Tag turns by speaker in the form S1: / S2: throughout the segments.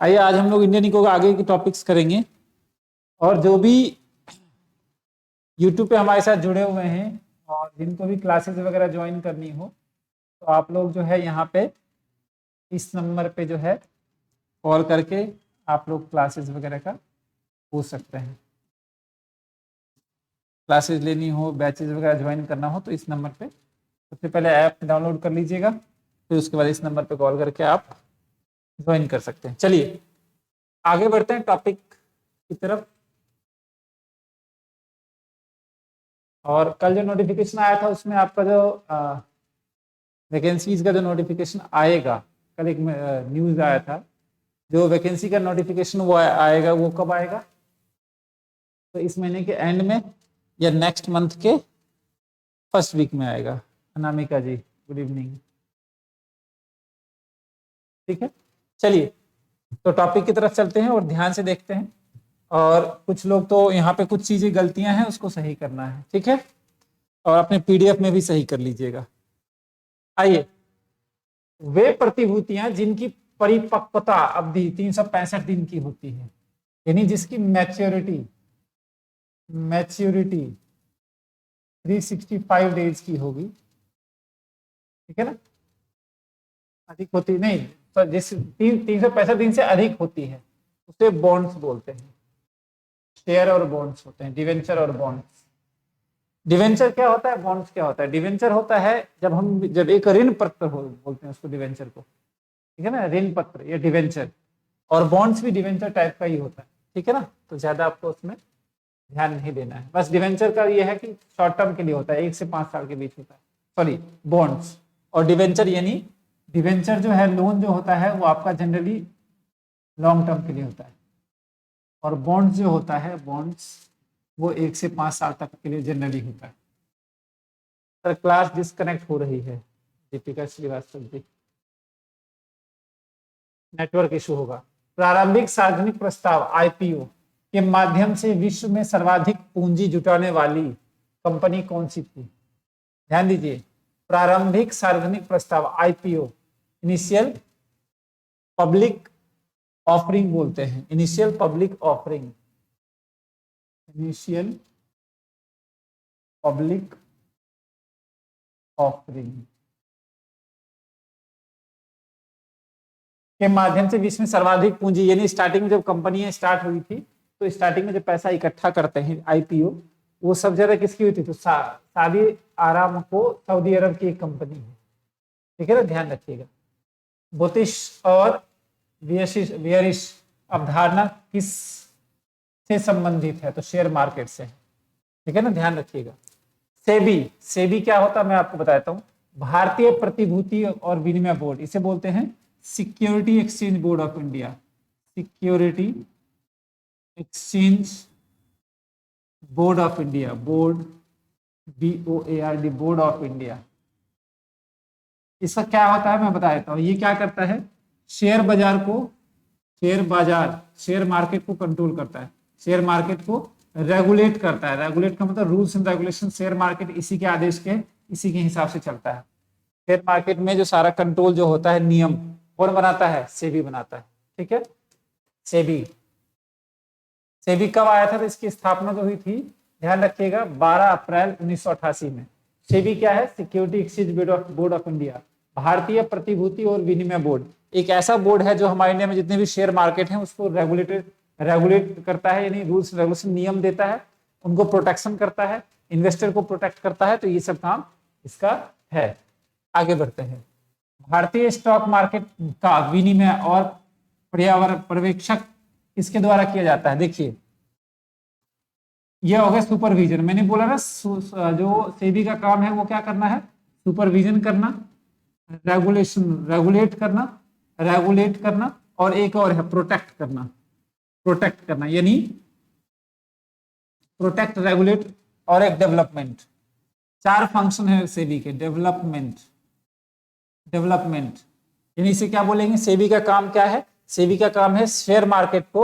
S1: आइए आज हम लोग इंडियन इको के आगे के टॉपिक्स करेंगे। और जो भी यूट्यूब पे हमारे साथ जुड़े हुए हैं और जिनको भी क्लासेस वगैरह ज्वाइन करनी हो तो आप लोग जो है यहाँ पे इस नंबर पे जो है कॉल करके आप लोग क्लासेस वगैरह का पूछ सकते हैं। क्लासेस लेनी हो, बैचेस वगैरह ज्वाइन करना हो तो इस नंबर पे सबसे पहले ऐप डाउनलोड कर लीजिएगा, फिर उसके बाद इस नंबर पे कॉल करके आप ज्वाइन कर सकते हैं। चलिए आगे बढ़ते हैं टॉपिक की तरफ। और कल जो नोटिफिकेशन आया था उसमें आपका जो वैकेंसीज का जो नोटिफिकेशन आएगा, कल एक न्यूज आया था, जो वैकेंसी का नोटिफिकेशन वो आएगा, वो कब आएगा? तो इस महीने के एंड में या नेक्स्ट मंथ के फर्स्ट वीक में आएगा। अनामिका जी गुड इवनिंग। ठीक है, चलिए तो टॉपिक की तरफ चलते हैं और ध्यान से देखते हैं। और कुछ लोग तो यहाँ पे कुछ चीजें गलतियां हैं उसको सही करना है, ठीक है, और अपने पीडीएफ में भी सही कर लीजिएगा। आइए, वे प्रतिभूतियां जिनकी परिपक्वता अवधि 365 दिन की होती है, यानी जिसकी मैच्योरिटी 365 डेज की होगी, ठीक है ना, अधिक होती नहीं तो जिस 365 दिन से अधिक होती है उसे बॉन्ड्स बोलते हैं। शेयर और बॉन्ड्स होते हैं, डिवेंचर और बॉन्ड्स। डिवेंचर क्या होता है, बॉन्ड्स क्या होता है? डिवेंचर होता है जब एक ऋण पत्र हो, बोलते हैं उसको डिवेंचर को, ठीक है ना, ऋण पत्र या डिवेंचर। और बॉन्ड्स भी डिवेंचर टाइप का ही होता है, ठीक है ना, तो ज्यादा आपको उसमें ध्यान नहीं देना है। बस डिवेंचर का ये है कि शॉर्ट टर्म के लिए होता है, 1 से 5 साल के बीच होता है, सॉरी बॉन्ड्स। और डिवेंचर यानी डिवेंचर जो है, लोन जो होता है वो आपका जनरली लॉन्ग टर्म के लिए होता है। और बॉन्ड्स जो होता है, बॉन्ड्स वो 1 से 5 साल तक के लिए जनरली होता है। सर क्लास डिस्कनेक्ट हो रही है, दीपिका श्रीवास्तव जी, नेटवर्क इशू होगा। प्रारंभिक सार्वजनिक प्रस्ताव आईपीओ के माध्यम से विश्व में सर्वाधिक पूंजी जुटाने वाली कंपनी कौन सी थी? ध्यान दीजिए, प्रारंभिक सार्वजनिक प्रस्ताव आईपीओ, इनिशियल पब्लिक ऑफरिंग बोलते हैं, initial public offering, initial public offering के माध्यम से विश्व में सर्वाधिक पूंजी, यानी स्टार्टिंग में जब कंपनियां स्टार्ट हुई थी तो स्टार्टिंग में जब पैसा इकट्ठा करते हैं आईपीओ, वो सब ज्यादा किसकी हुई थी? तो सादी आरामको सऊदी अरब की एक कंपनी है, ठीक है ना, ध्यान रखिएगा। बुतिश और वियरिश अवधारणा किस से संबंधित है? तो शेयर मार्केट से है, ठीक है ना, ध्यान रखिएगा। सेबी, सेबी क्या होता है मैं आपको बताता हूं, भारतीय प्रतिभूति और विनिमय बोर्ड, इसे बोलते हैं security exchange board of India, security exchange board of India, board BOARD, board of India. इसका क्या होता है मैं बता देता हूँ। ये क्या करता है, शेयर बाजार को, शेयर मार्केट को कंट्रोल करता है, शेयर मार्केट को रेगुलेट करता है। रेगुलेट का मतलब rules and regulation, share market इसी के आदेश के, इसी के हिसाब से चलता है। शेयर मार्केट में जो सारा कंट्रोल जो होता है, नियम कौन बनाता है? सेबी बनाता है, ठीक है। सेबी, सेबी कब आया था? तो इसकी स्थापना जो हुई थी, ध्यान रखिएगा, 12 अप्रैल 1988 में। सेबी क्या है? Security exchange board of India, भारतीय प्रतिभूति और विनिमय बोर्ड। एक ऐसा बोर्ड है जो हमारे इंडिया में जितने भी शेयर मार्केट हैं उसको रेगुलेट करता है, यानी रूल्स रेगुलेशन नियम देता है, उनको प्रोटेक्शन करता है, इन्वेस्टर को प्रोटेक्ट करता है। तो ये सब काम इसका है। आगे बढ़ते हैं। भारतीय स्टॉक मार्केट का विनिमय और पर्यावरण पर्यवेक्षक इसके द्वारा किया जाता है। देखिए यह हो गया सुपरविजन, मैंने बोला ना जो सेबी का काम है वो क्या करना है? सुपरविजन करना, रेगुलेट करना, और एक और है प्रोटेक्ट करना, यानी प्रोटेक्ट, रेगुलेट और एक डेवलपमेंट। 4 फंक्शन है सेबी के। डेवलपमेंट यानी इसे क्या बोलेंगे? सेबी का काम क्या है? सेबी का काम है शेयर मार्केट को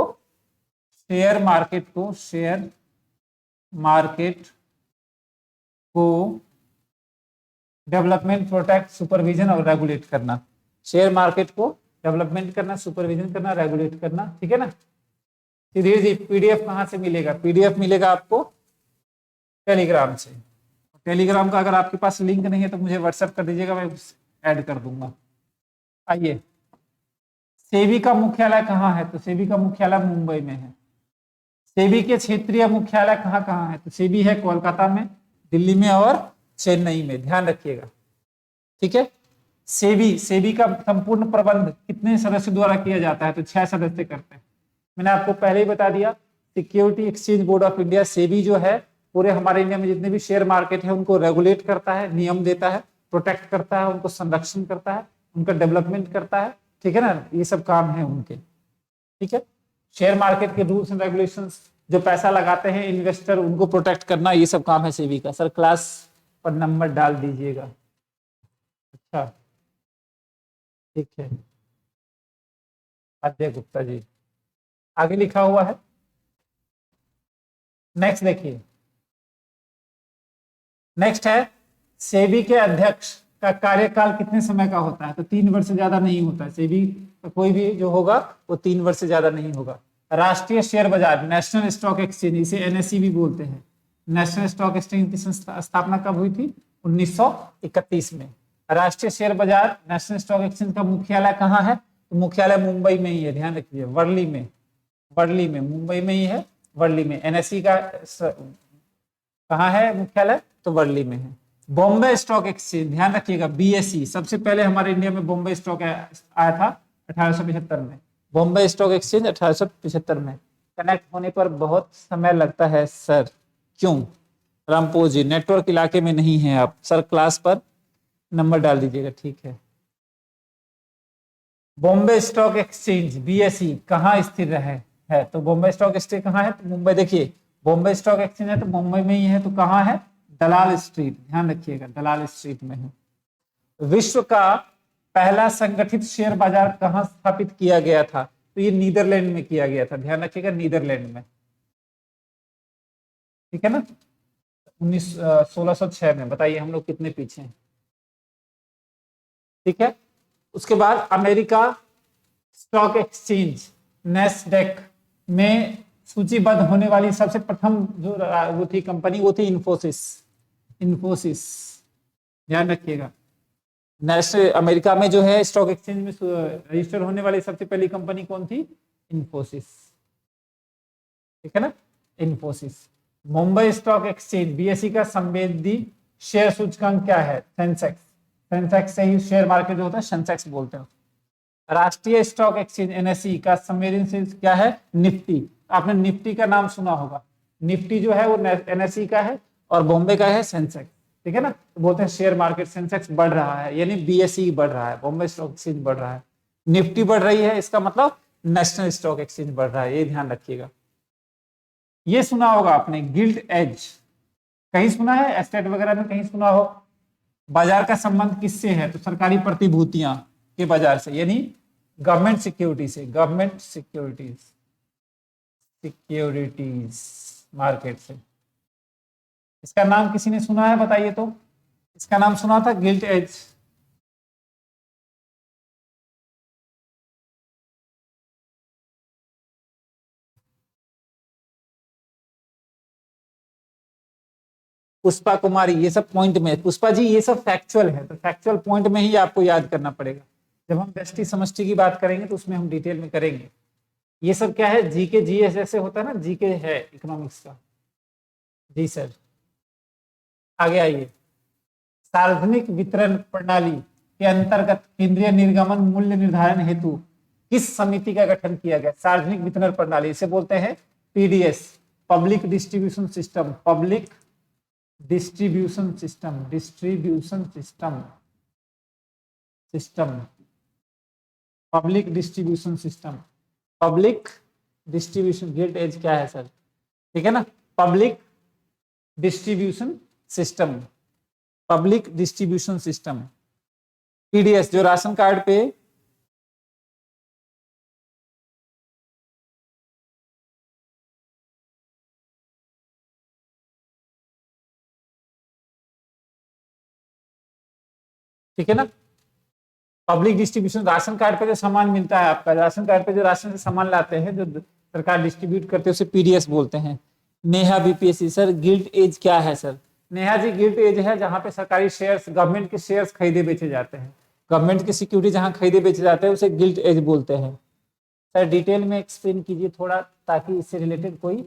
S1: डेवलपमेंट, प्रोटेक्ट, सुपरविजन और रेगुलेट करना। शेयर मार्केट को डेवलपमेंट करना, सुपरविजन करना, रेगुलेट करना, ठीक है ना। सीधे जी पीडीएफ कहाँ से मिलेगा? पीडीएफ मिलेगा आपको टेलीग्राम से। टेलीग्राम का अगर आपके पास लिंक नहीं है तो मुझे व्हाट्सएप कर दीजिएगा, मैं ऐड कर दूंगा। आइए, सेबी का मुख्यालय कहाँ है? तो सेबी का मुख्यालय मुंबई में है। सेबी के क्षेत्रीय मुख्यालय कहाँ कहाँ है? तो सेबी है कोलकाता में, दिल्ली में और चेन्नई में, ध्यान रखिएगा, ठीक है। सेबी का संपूर्ण प्रबंध कितने सदस्यों द्वारा किया जाता है? तो 6 सदस्य करते हैं। मैंने आपको पहले ही बता दिया, security exchange board of India SEBI जो है पूरे हमारे इंडिया में जितने भी शेयर मार्केट है उनको रेगुलेट करता है, नियम देता है, प्रोटेक्ट करता है, उनको संरक्षण करता है, उनका डेवलपमेंट करता है, ठीक है ना। ये सब काम है उनके, ठीक है। शेयर मार्केट के रूल्स एंड रेगुलेशंस, जो पैसा लगाते हैं इन्वेस्टर, उनको प्रोटेक्ट करना, ये सब काम है सेबी का। सर क्लास पर नंबर डाल दीजिएगा। अच्छा, ठीक है। अजय गुप्ता जी आगे लिखा हुआ है। नेक्स्ट देखिए, नेक्स्ट है सेबी के अध्यक्ष का कार्यकाल कितने समय का होता है? तो 3 वर्ष से ज्यादा नहीं होता है। सेबी का कोई भी जो होगा वो 3 वर्ष से ज्यादा नहीं होगा। राष्ट्रीय शेयर बाजार, नेशनल स्टॉक एक्सचेंज, इसे एनएसई भी बोलते हैं। नेशनल स्टॉक एक्सचेंज की स्थापना कब हुई थी? 1931 में। राष्ट्रीय शेयर बाजार, नेशनल स्टॉक एक्सचेंज का मुख्यालय कहाँ है? तो मुख्यालय मुंबई में ही है, ध्यान रखिए, वर्ली में। वर्ली में, मुंबई में ही है, वर्ली में। एनएसई का कहाँ है मुख्यालय? तो वर्ली में है। बॉम्बे स्टॉक एक्सचेंज, ध्यान रखिएगा, बीएसई, सबसे पहले हमारे इंडिया में बॉम्बे स्टॉक आया था 1875 में। बॉम्बे स्टॉक एक्सचेंज 1875 में। कनेक्ट होने पर बहुत समय लगता है सर, क्यों? रामपोज जी, नेटवर्क इलाके में नहीं है आप सर, क्लास पर नंबर डाल दीजिएगा, ठीक है। बॉम्बे स्टॉक एक्सचेंज बीएसई कहाँ स्थिर है? तो बॉम्बे स्टॉक एक्सचेंज कहाँ है? तो मुंबई। देखिए, बॉम्बे स्टॉक एक्सचेंज है तो मुंबई में ही है, तो कहाँ है? दलाल स्ट्रीट, ध्यान रखिएगा, दलाल स्ट्रीट में है। विश्व का पहला संगठित शेयर बाजार कहाँ स्थापित किया गया था? तो ये नीदरलैंड में किया गया था, ध्यान रखिएगा, नीदरलैंड में, ठीक है ना। 1606 में। बताइए हम लोग कितने पीछे हैं, ठीक है। उसके बाद अमेरिका स्टॉक एक्सचेंज नैस्डैक में सूचीबद्ध होने वाली सबसे प्रथम जो वो थी कंपनी, वो थी इन्फोसिस। इन्फोसिस, ध्यान रखिएगा। नेशनल अमेरिका में जो है स्टॉक एक्सचेंज में रजिस्टर होने वाली सबसे पहली कंपनी कौन थी? इन्फोसिस, ठीक है ना, Infosys. Mumbai stock exchange BSE का संवेदी शेयर सूचकांक क्या है? सेंसेक्स। सेंसेक्स से ही शेयर मार्केट जो होता है सेंसेक्स बोलते हैं। राष्ट्रीय स्टॉक एक्सचेंज एनएसई का संवेदनशील क्या है? निफ्टी। आपने निफ्टी का नाम सुना होगा। निफ्टी जो है वो एनएसई का है और बॉम्बे का है सेंसेक्स, ठीक है ना। तो बोलते हैं शेयर मार्केट सेंसेक्स बढ़ रहा है, यानी बीएसई बढ़ रहा है, बॉम्बे स्टॉक एक्सचेंज बढ़ रहा है। निफ्टी बढ़ रही है, इसका मतलब नेशनल स्टॉक एक्सचेंज बढ़ रहा है, ये ध्यान रखिएगा। ये सुना होगा आपने गिल्ट एज, कहीं सुना है? एस्टेट वगैरह में कहीं सुना हो? बाजार का संबंध किससे है? तो सरकारी प्रतिभूतियां के बाजार से, यानी गवर्नमेंट सिक्योरिटी से, गवर्नमेंट सिक्योरिटीज, सिक्योरिटीज मार्केट से। इसका नाम किसी ने सुना है? बताइए तो। इसका नाम सुना था, गिल्ट एज। पुष्पा कुमारी, ये सब पॉइंट में, पुष्पा जी ये सब फैक्चुअल है, तो फैक्चुअल पॉइंट में ही आपको याद करना पड़ेगा। जब हम व्यष्टि समष्टि की बात करेंगे तो उसमें हम डिटेल में करेंगे। ये सब क्या है? जीके जीएस जैसे होता है ना, जीके है इकोनॉमिक्स का। जी सर, आगे आइए। सार्वजनिक वितरण प्रणाली के अंतर्गत केंद्रीय निर्गमन मूल्य निर्धारण हेतु किस समिति का गठन किया गया? सार्वजनिक वितरण प्रणाली, इसे बोलते हैं PDS, public distribution system, public distribution system, distribution system, system, public distribution system, public distribution. Gilt edge क्या है सर? ठीक है ना, public distribution system, public distribution system, PDS, जो राशन कार्ड पे ठीक है ना, पब्लिक डिस्ट्रीब्यूशन, राशन कार्ड पे जो सामान मिलता है आपका, राशन कार्ड पे जो राशन से सामान लाते हैं, जो सरकार डिस्ट्रीब्यूट करते हैं, उसे पीडीएस बोलते हैं। Neha BPSC, sir gilt edge क्या है sir? Neha ji, gilt edge है जहां पे सरकारी शेयर्स, गवर्नमेंट के शेयर्स खरीदे बेचे जाते हैं, गवर्नमेंट की सिक्योरिटी जहां खरीदे बेचे जाते हैं, उसे गिल्ट एज बोलते हैं। सर डिटेल में एक्सप्लेन कीजिए थोड़ा, ताकि इससे रिलेटेड कोई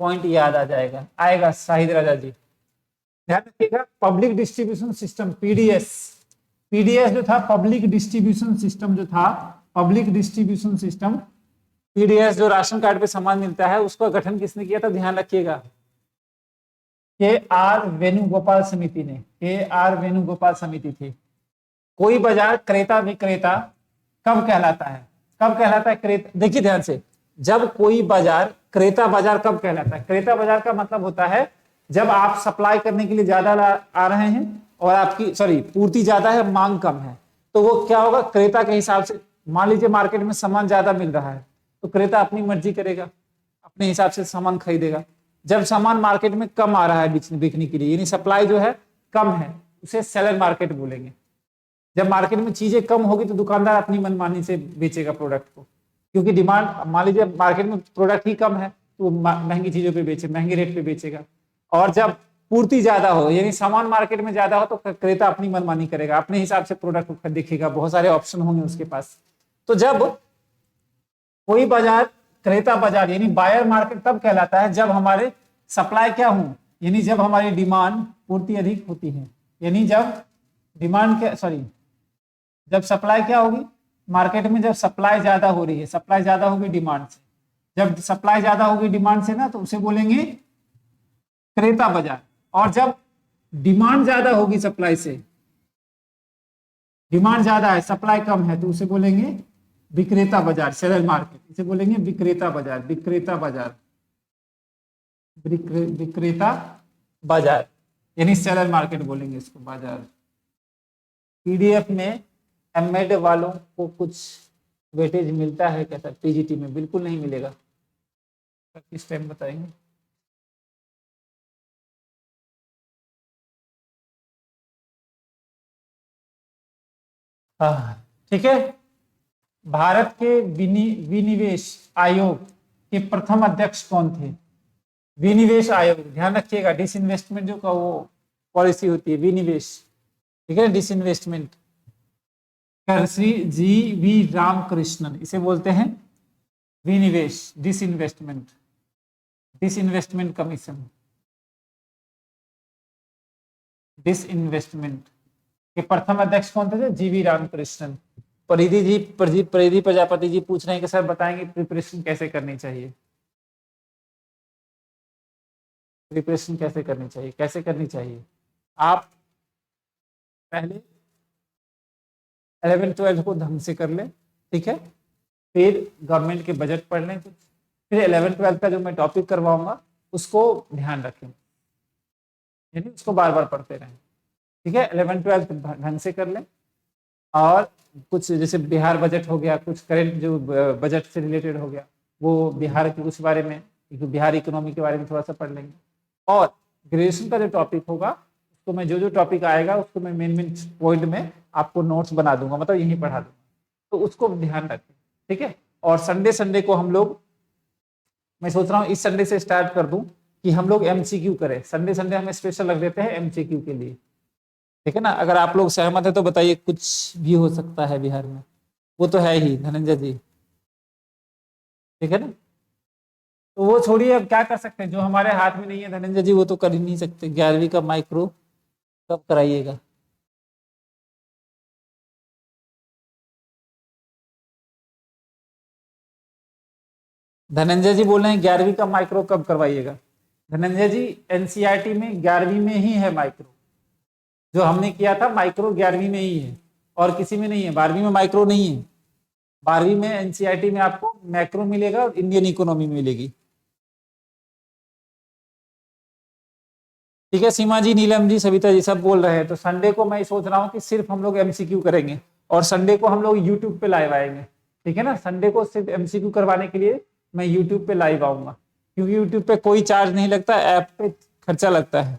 S1: पॉइंट याद आ जाएगा, आएगा शाहिद राजा जी। ध्यान रखिएगा, public distribution system PDS, PDS जो था पब्लिक डिस्ट्रीब्यूशन सिस्टम, जो था पब्लिक डिस्ट्रीब्यूशन सिस्टम, पीडीएस जो राशन कार्ड पे सामान मिलता है, उसका गठन किसने किया था? ध्यान रखिएगा, के आर वेणुगोपाल समिति ने, के आर वेणुगोपाल समिति थी। कोई बाजार क्रेता विक्रेता कब कहलाता है? कब कहलाता है क्रेता? देखिए ध्यान से, जब कोई बाजार, क्रेता बाजार कब कहलाता है? क्रेता बाजार का मतलब होता है जब आप सप्लाई करने के लिए ज्यादा आ रहे हैं और आपकी पूर्ति ज्यादा है, मांग कम है, तो वो क्या होगा? क्रेता के हिसाब से, मान लीजिए मार्केट में सामान ज्यादा मिल रहा है, तो क्रेता अपनी मर्जी करेगा, अपने हिसाब से सामान खरीदेगा। जब सामान मार्केट में कम आ रहा है बिकने के लिए, यानी सप्लाई जो है कम है, उसे सेलर मार्केट बोलेंगे। जब मार्केट में चीजें कम होगी तो दुकानदार अपनी मनमानी से बेचेगा प्रोडक्ट को, क्योंकि डिमांड, मान लीजिए मार्केट में प्रोडक्ट ही कम है तो महंगी चीजों पे बेचे, महंगे रेट पे बेचेगा। और जब पूर्ति ज्यादा हो, यानी सामान मार्केट में ज्यादा हो, तो क्रेता अपनी मनमानी करेगा, अपने हिसाब से प्रोडक्ट को देखेगा, बहुत सारे ऑप्शन होंगे उसके पास। तो जब कोई बाजार क्रेता बाजार यानी बायर मार्केट तब कहलाता है जब हमारे सप्लाई क्या हो, यानी जब हमारी डिमांड पूर्ति अधिक होती है, यानी जब डिमांड जब सप्लाई क्या होगी मार्केट में, जब सप्लाई ज्यादा हो रही है, सप्लाई ज्यादा होगी डिमांड से, जब सप्लाई ज्यादा होगी डिमांड से ना, तो उसे बोलेंगे क्रेता बाजार। और जब डिमांड ज्यादा होगी सप्लाई से, डिमांड ज्यादा है सप्लाई कम है, तो उसे बोलेंगे विक्रेता बाजार, सेलर मार्केट, इसे बोलेंगे विक्रेता बाजार, विक्रेता बाजार, विक्रेता बाजार, यानी सेलर मार्केट बोलेंगे इसको, बाजार। पीडीएफ में एमएड वालों को कुछ वेटेज मिलता है क्या सर? पीजीटी में बिल्कुल नहीं मिलेगा। किस टाइम बताएंगे? ठीक है। भारत के विनिवेश आयोग के प्रथम अध्यक्ष कौन थे? विनिवेश आयोग, ध्यान रखिएगा, डिसइन्वेस्टमेंट जो का वो पॉलिसी होती है, विनिवेश, ठीक है, disinvestment, Shri G V Ramakrishnan, इसे बोलते हैं विनिवेश, डिसइन्वेस्टमेंट, डिसइन्वेस्टमेंट कमीशन, डिसइन्वेस्टमेंट के प्रथम अध्यक्ष कौन थे? जीवी रामकृष्णन। परिधि प्रजापति जी पूछ रहे हैं कि सर बताएंगे प्रिपरेशन कैसे करनी चाहिए, प्रिपरेशन कैसे करनी चाहिए, कैसे करनी चाहिए? आप पहले 11-12 को ढंग से कर लें, ठीक है, फिर गवर्नमेंट के बजट पढ़ लें कुछ, फिर 11-12 का जो मैं टॉपिक करवाऊंगा उसको ध्यान रखें, यानी उसको बार बार पढ़ते रहें, ठीक है। 11-12 ढंग से कर लें, और कुछ जैसे बिहार बजट हो गया, कुछ करेंट जो बजट से रिलेटेड हो गया, वो बिहार के कुछ बारे में, बिहार इकोनॉमी के बारे में थोड़ा सा पढ़ लेंगे। और ग्रेजुएशन का जो टॉपिक होगा उसको मैं, जो टॉपिक आएगा उसको मैं मेन पॉइंट में आपको नोट्स बना दूंगा, मतलब यही पढ़ा दूंगा, तो उसको ध्यान रखें, ठीक है। और संडे को हम लोग, मैं सोच रहा हूँ इस संडे से स्टार्ट कर दूं कि हम लोग एमसीक्यू करें, संडे हमें स्पेशल रख देते हैं एमसीक्यू के लिए, ठीक है ना। अगर आप लोग सहमत है तो बताइए, कुछ भी हो सकता है बिहार में, वो तो है ही धनंजय जी, ठीक है ना। तो वो छोड़िए, अब क्या कर सकते हैं, जो हमारे हाथ में नहीं है धनंजय जी, वो तो कर ही नहीं सकते। 11वीं का माइक्रो कब कराइएगा? धनंजय जी बोल रहे हैं 11वीं का माइक्रो कब करवाइएगा? धनंजय जी, एनसीईआरटी में 11वीं में ही है माइक्रो, जो हमने किया था माइक्रो 11वीं में ही है, और किसी में नहीं है, 12वीं में माइक्रो नहीं है। 12वीं में एनसीईआरटी में आपको मैक्रो मिलेगा और इंडियन इकोनॉमी मिलेगी, ठीक है। सीमा जी, नीलम जी, सविता जी सब बोल रहे हैं। तो संडे को मैं सोच रहा हूँ कि सिर्फ हम लोग एमसीक्यू करेंगे, और संडे को हम लोग यूट्यूब पे लाइव आएंगे, ठीक है ना। संडे को सिर्फ एमसीक्यू करवाने के लिए मैं यूट्यूब पे लाइव आऊंगा, क्योंकि यूट्यूब पे कोई चार्ज नहीं लगता, ऐप पे खर्चा लगता है।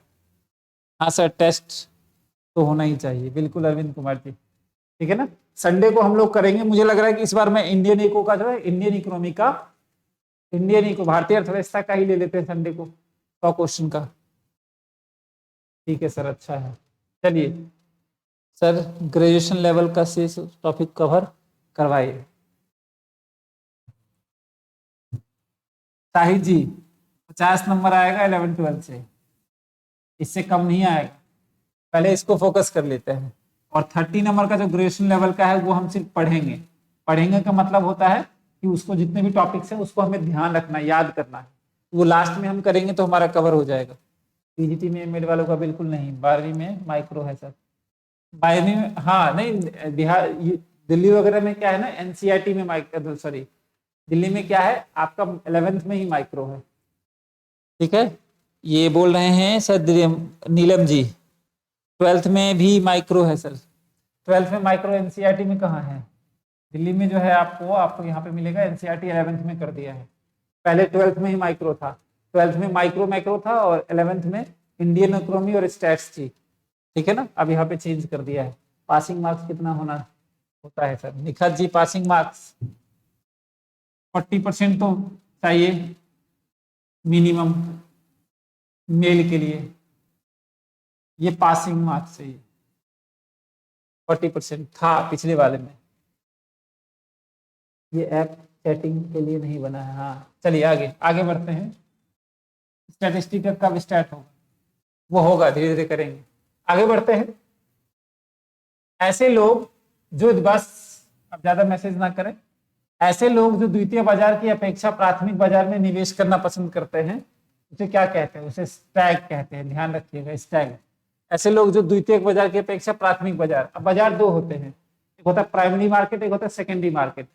S1: हाँ सर, टेस्ट तो होना ही चाहिए, बिल्कुल अरविंद कुमार जी। ठीक है ना। संडे को हम लोग करेंगे, मुझे लग रहा है कि इस बार मैं इंडियन इको का जो है, इंडियन इकोनॉमी का, इंडियन इको भारतीय अर्थव्यवस्था का ही ले लेते हैं संडे को 100 क्वेश्चन का। ठीक है सर, अच्छा है। चलिए सर, ग्रेजुएशन लेवल का से टॉपिक कवर करवाइए। शाहिद जी 50 नंबर आएगा 11-12 से, इससे कम नहीं आएगा। पहले इसको फोकस कर लेते हैं। और 30 नंबर का जो ग्रेजुएशन लेवल का है वो हम सिर्फ पढ़ेंगे। पढ़ेंगे का मतलब होता है कि उसको जितने भी टॉपिक्स हैं उसको हमें ध्यान रखना है, याद करना है। वो लास्ट में हम करेंगे तो हमारा कवर हो जाएगा। पीजीटी में एमएड वालों का बिल्कुल नहीं, 12वीं में माइक्रो है सर। 12वीं में हाँ नहीं, बिहार दिल्ली वगैरह में क्या है ना, एनसीईआरटी में माइक्रो, सॉरी दिल्ली में क्या है आपका 11th में ही माइक्रो है। ठीक है, ये बोल रहे हैं सर नीलम जी 12th में भी माइक्रो है सर। 12th में माइक्रो एनसीईआरटी में कहाँ है? दिल्ली में जो है आपको यहाँ पे मिलेगा, एनसीईआरटी 11th में कर दिया है। पहले 12th में ही माइक्रो था, 12th में माइक्रो था, और 11th में इंडियन इकोनॉमी और स्टैट्स थी। ठीक है ना, अब यहाँ पे चेंज कर दिया है। पासिंग मार्क्स कितना होना होता है सर? निखत जी पासिंग मार्क्स 40% तो चाहिए मिनिमम मेल के लिए, ये पासिंग मार्क्स चाहिए। 40% था पिछले वाले में। ये ऐप चैटिंग के लिए नहीं बना है। हाँ चलिए आगे आगे बढ़ते हैं। स्टैटिस्टिक कब स्टार्ट होगा? वो होगा, धीरे धीरे करेंगे। आगे बढ़ते हैं। ऐसे लोग जो, बस अब ज्यादा मैसेज ना करें, ऐसे लोग जो द्वितीय बाजार की अपेक्षा प्राथमिक बाजार में निवेश करना पसंद करते हैं, उसे क्या कहते हैं? उसे स्टैग कहते हैं, ध्यान रखिएगा, स्टैग। ऐसे लोग जो द्वितीय बाजार की अपेक्षा प्राथमिक बाजार, अब बाजार दो होते हैं, एक होता है प्राइमरी मार्केट, एक होता है सेकेंडरी मार्केट।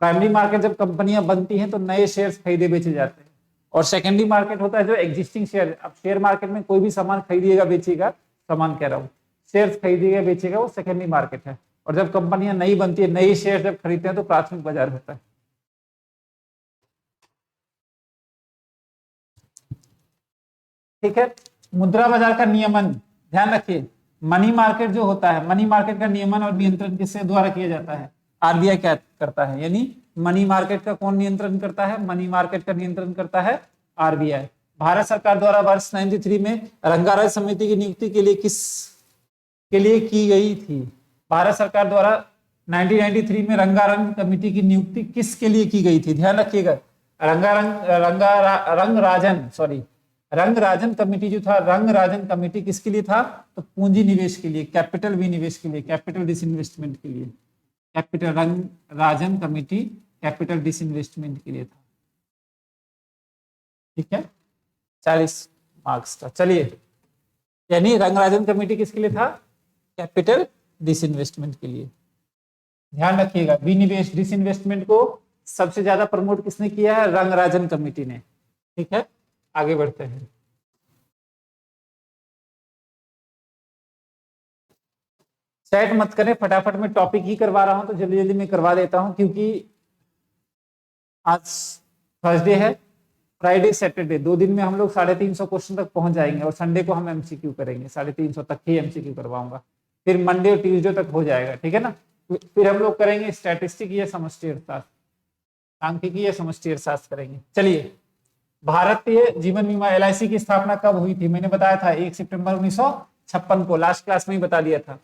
S1: प्राइमरी मार्केट जब कंपनियां बनती हैं तो नए शेयर्स खरीदे बेचे जाते हैं, और सेकेंडरी मार्केट होता है जो एग्जिस्टिंग शेयर। अब शेयर मार्केट में कोई भी सामान खरीदिएगा बेचिएगा, सामान कह रहा हूँ, शेयर्स खरीदिएगा बेचेगा, वो सेकेंडरी मार्केट है। और जब कंपनियां नई बनती है, नई शेयर जब खरीदते हैं तो प्राथमिक बाजार होता है। ठीक है, मुद्रा बाजार का नियमन ध्यान रखिए। मनी मार्केट जो होता है, मनी मार्केट का नियमन और नियंत्रण किसके द्वारा किया जाता है? आरबीआई क्या करता है, यानी मनी मार्केट का कौन नियंत्रण करता है? मनी मार्केट का नियंत्रण करता है आरबीआई। भारत सरकार द्वारा वर्ष 93 में रंगारज समिति की नियुक्ति के लिए किस के लिए की गई थी? भारत सरकार द्वारा 1993 में रंगारंग कमेटी की नियुक्ति किसके लिए की गई थी? ध्यान रखिएगा, रंग राजन, सॉरी रंग राजन कमेटी जो था, रंग राजन कमेटी किसके लिए था? तो पूंजी निवेश के लिए, कैपिटल विनिवेश के लिए, कैपिटल डिसइन्वेस्टमेंट के लिए। कैपिटल रंग राजन कमेटी कैपिटल डिसइन्वेस्टमेंट के लिए था। ठीक है, 40 मार्क्स का। चलिए, यानी रंगराजन कमेटी किसके लिए था? कैपिटल डिसइन्वेस्टमेंट के लिए। ध्यान रखिएगा, विनिवेश डिसइन्वेस्टमेंट को सबसे ज्यादा प्रमोट किसने किया है? रंगराजन कमेटी ने। ठीक है, आगे बढ़ते हैं। चैट मत करें, फटाफट में टॉपिक ही करवा रहा हूं तो जल्दी जल्दी में करवा देता हूं, क्योंकि आज थर्सडे है, फ्राइडे सैटरडे 2 दिन में हम लोग 350 क्वेश्चन तक पहुंच जाएंगे, और संडे को हम एमसीक्यू करेंगे, 350 तक ही एमसीक्यू करवाऊंगा, फिर मंडे और ट्यूसडे तक हो जाएगा। ठीक है ना, फिर हम लोग करेंगे स्टैटिस्टिक या समष्टि अर्थशास्त्र, सांख्यिकी या समष्टि अर्थशास्त्र करेंगे। चलिए, भारतीय जीवन बीमा एलआईसी की स्थापना कब हुई थी? मैंने बताया था 1 सितंबर 1956 को, लास्ट क्लास में ही बता दिया था।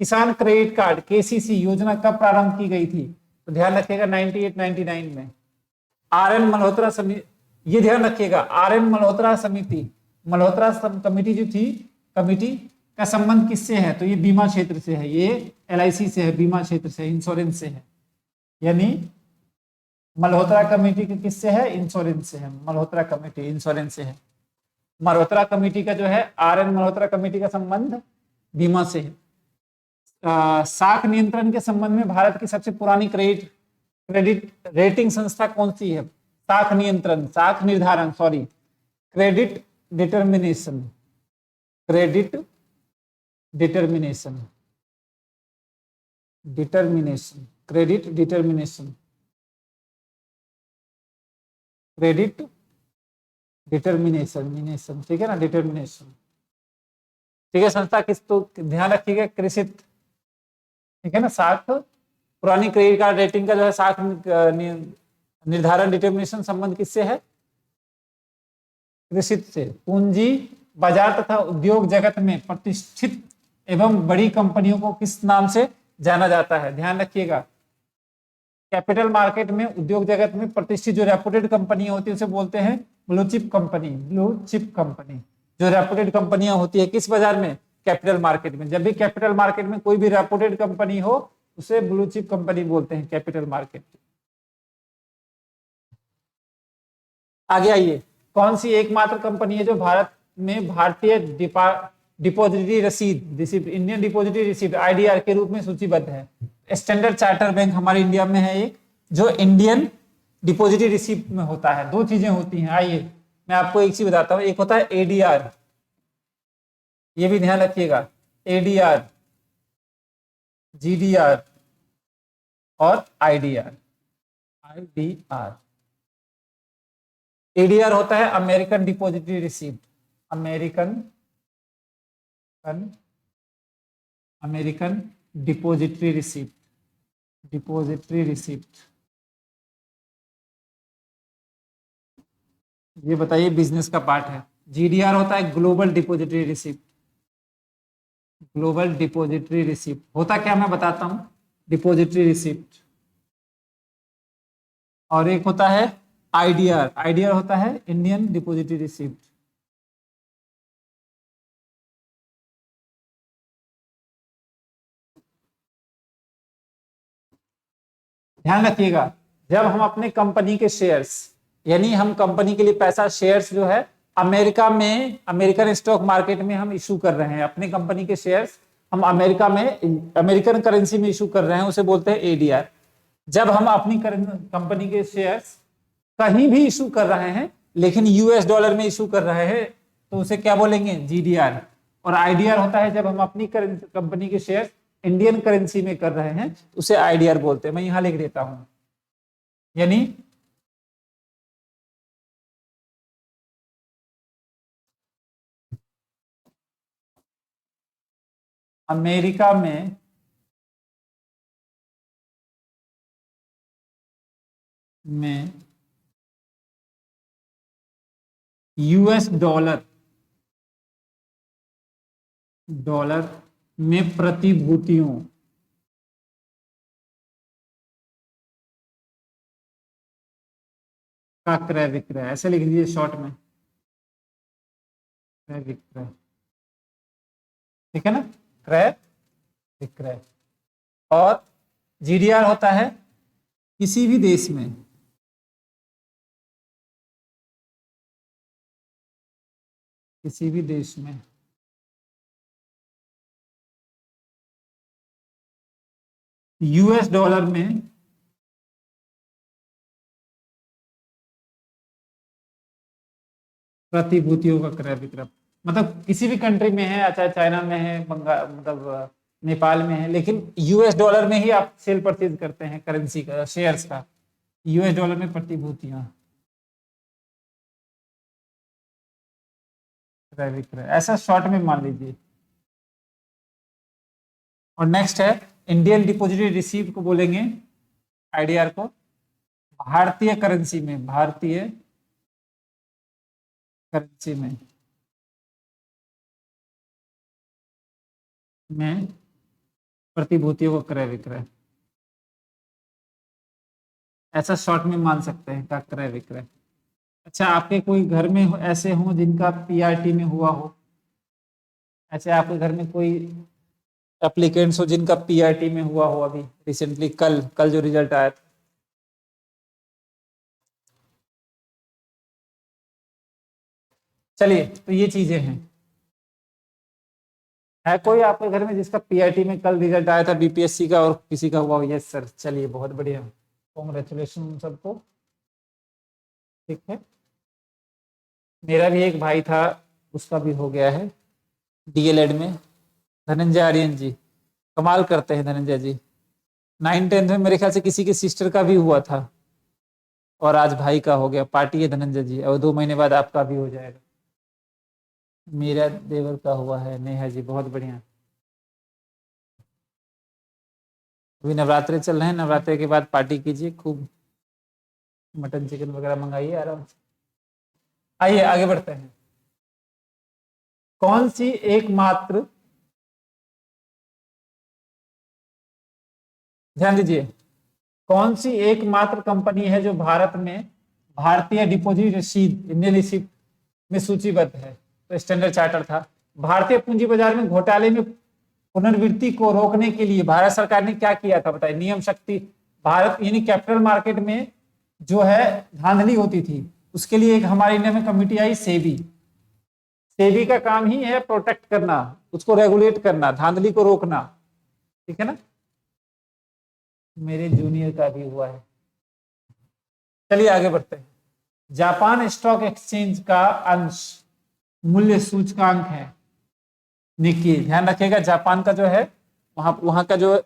S1: किसान क्रेडिट कार्ड केसीसी योजना कब प्रारंभ की गई थी? तो ध्यान रखिएगा 98-99 में। आर.एन. मल्होत्रा समिति, ये ध्यान रखिएगा, आर.एन. मल्होत्रा समिति, मल्होत्रा कमेटी जो थी, कमेटी का संबंध किससे है? तो ये बीमा क्षेत्र से है, ये एलआईसी से है, बीमा क्षेत्र से, इंश्योरेंस से है। यानी मल्होत्रा कमेटी के किससे है? इंश्योरेंस से है। मल्होत्रा कमेटी इंश्योरेंस से है। मल्होत्रा कमेटी का जो है, आर.एन. मल्होत्रा कमेटी का संबंध बीमा से है। साख नियंत्रण के संबंध में भारत की सबसे पुरानी क्रेडिट रेटिंग संस्था कौन सी है? साख नियंत्रण, साख निर्धारण, sorry, credit determination, credit determination, determination, credit determination, credit determination, ठीक है ना, डिटर्मिनेशन। ठीक है, संस्था किस, तो ध्यान रखिएगा, कृषित ठीक है ना। साख पुरानी क्रेडिट कार्ड रेटिंग का जो है साख निर्धारण डिटर्मिनेशन संबंध किससे है? कृषित से। पूंजी बाजार तथा उद्योग जगत में प्रतिष्ठित एवं बड़ी कंपनियों को किस नाम से जाना जाता है? ध्यान रखिएगा, कैपिटल मार्केट में उद्योग जगत में प्रतिष्ठित जो रेपुटेड कंपनियां होती है उसे बोलते हैं blue chip company. Blue chip company जो रेपुटेड कंपनियां होती है किस बाजार में? कैपिटल मार्केट में। जब भी कैपिटल मार्केट में कोई भी रेपुटेड कंपनी हो उसे ब्लू चिप कंपनी बोलते हैं, कैपिटल मार्केट। आगे आइए, कौन सी एकमात्र कंपनी है जो भारत में भारतीय डिपॉजिटरी रसीद इंडियन डिपॉजिटरी रिसीप्ट आईडीआर के रूप में सूचीबद्ध है? स्टैंडर्ड चार्टर बैंक हमारे इंडिया में है एक, जो इंडियन डिपॉजिटरी रिसीप्ट में होता है। दो चीजें होती हैं, आइए मैं आपको एक चीज बताता हूं। एक होता है एडीआर, ये भी ध्यान रखिएगा, एडीआर, जीडीआर और आईडीआर। आईडीआर, एडीआर होता है American depository receipt, American depository receipt. ये बताइए बिजनेस का पार्ट है। जीडीआर होता है global depository receipt. Global depository receipt होता क्या, मैं बताता हूं। Depository receipt. और एक होता है आईडीआर, आईडीआर होता है इंडियन डिपॉजिटरी रिसिप्ट। ध्यान रखिएगा, जब हम अपने कंपनी के शेयर्स, यानी हम कंपनी के लिए पैसा शेयर्स जो है अमेरिका में, अमेरिकन स्टॉक मार्केट में हम इशू कर रहे हैं अपने कंपनी के शेयर्स, हम अमेरिका में अमेरिकन करेंसी में इशू कर रहे हैं, उसे बोलते हैं एडीआर। जब हम अपनी कंपनी के शेयर्स कहीं भी इशू कर रहे हैं लेकिन यूएस डॉलर में इशू कर रहे हैं तो उसे क्या बोलेंगे? जीडीआर। और आईडीआर होता है जब हम अपनी कंपनी के शेयर इंडियन करेंसी में कर रहे हैं उसे आईडीआर बोलते हैं। मैं यहां लिख देता हूं, यानी अमेरिका में यूएस डॉलर में प्रतिभूतियों का क्रय विक्रय, ऐसे लिख दीजिए शॉर्ट में, क्रय विक्रय। ठीक है ना, क्रय विक्रय। और जीडीआर होता है किसी भी देश में यूएस डॉलर में प्रतिभूतियों का क्रय विक्रय। मतलब किसी भी कंट्री में है, चाहे चाइना में है, बंगाल मतलब नेपाल में है, लेकिन यूएस डॉलर में ही आप सेल परचेज करते हैं करेंसी का, शेयर्स का, यूएस डॉलर में प्रतिभूतियां, क्रय विक्रय, ऐसा शॉर्ट में मान लीजिए। और नेक्स्ट है इंडियन डिपॉजिटरी रिसीप्ट को बोलेंगे, आईडीआर को, भारतीय करेंसी में, भारतीय करेंसी में प्रतिभूतियों का क्रय विक्रय, ऐसा शॉर्ट में मान सकते हैं का क्रय विक्रय। अच्छा, आपके कोई घर में ऐसे हो जिनका पीआरटी में हुआ हो? ऐसे आपके घर में कोई एप्लीकेंट्स हो जिनका पीआरटी में हुआ हो? अभी रिसेंटली कल कल जो रिजल्ट आया था। चलिए, तो ये चीजें हैं। है कोई आपके घर में जिसका पीआरटी में कल रिजल्ट आया था बीपीएससी का और किसी का हुआ हो? यस सर, चलिए बहुत बढ़िया, कॉन्ग्रेचुलेशन सबको। ठीक है, मेरा भी एक भाई था, उसका भी हो गया है डीएलएड में, धनंजय आर्यन जी, कमाल करते हैं धनंजय जी। 9-10 में मेरे ख्याल से किसी के सिस्टर का भी हुआ था और आज भाई का हो गया। पार्टी है धनंजय जी, और 2 महीने बाद आपका भी हो जाएगा। मेरा देवर का हुआ है, नेहा जी, बहुत बढ़िया। अभी नवरात्रे चल रहे हैं, नवरात्रे के बाद पार्टी कीजिए, खूब मटन चिकन वगैरह मंगाइए आराम से। आइए आगे बढ़ते हैं। कौन सी एकमात्र, ध्यान दीजिए, कौन सी एकमात्र कंपनी है जो भारत में भारतीय डिपॉजिट रसीद इंडियन रिसिप्ट में सूचीबद्ध है? तो स्टैंडर्ड चार्टर था। भारतीय पूंजी बाजार में घोटाले में पुनर्वृत्ति को रोकने के लिए भारत सरकार ने क्या किया था? बताइए। नियम शक्ति भारत, यानी कैपिटल मार्केट में जो है धांधली होती थी, उसके लिए एक हमारे इंडिया में कमिटी आई, सेबी। सेबी का काम ही है प्रोटेक्ट करना, उसको रेगुलेट करना, धांधली को रोकना, ठीक है ना। मेरे जूनियर का भी हुआ है। चलिए आगे बढ़ते हैं। जापान स्टॉक एक्सचेंज का अंश मूल्य सूचकांक है निक्की। ध्यान रखिएगा, जापान का जो है वहां का जो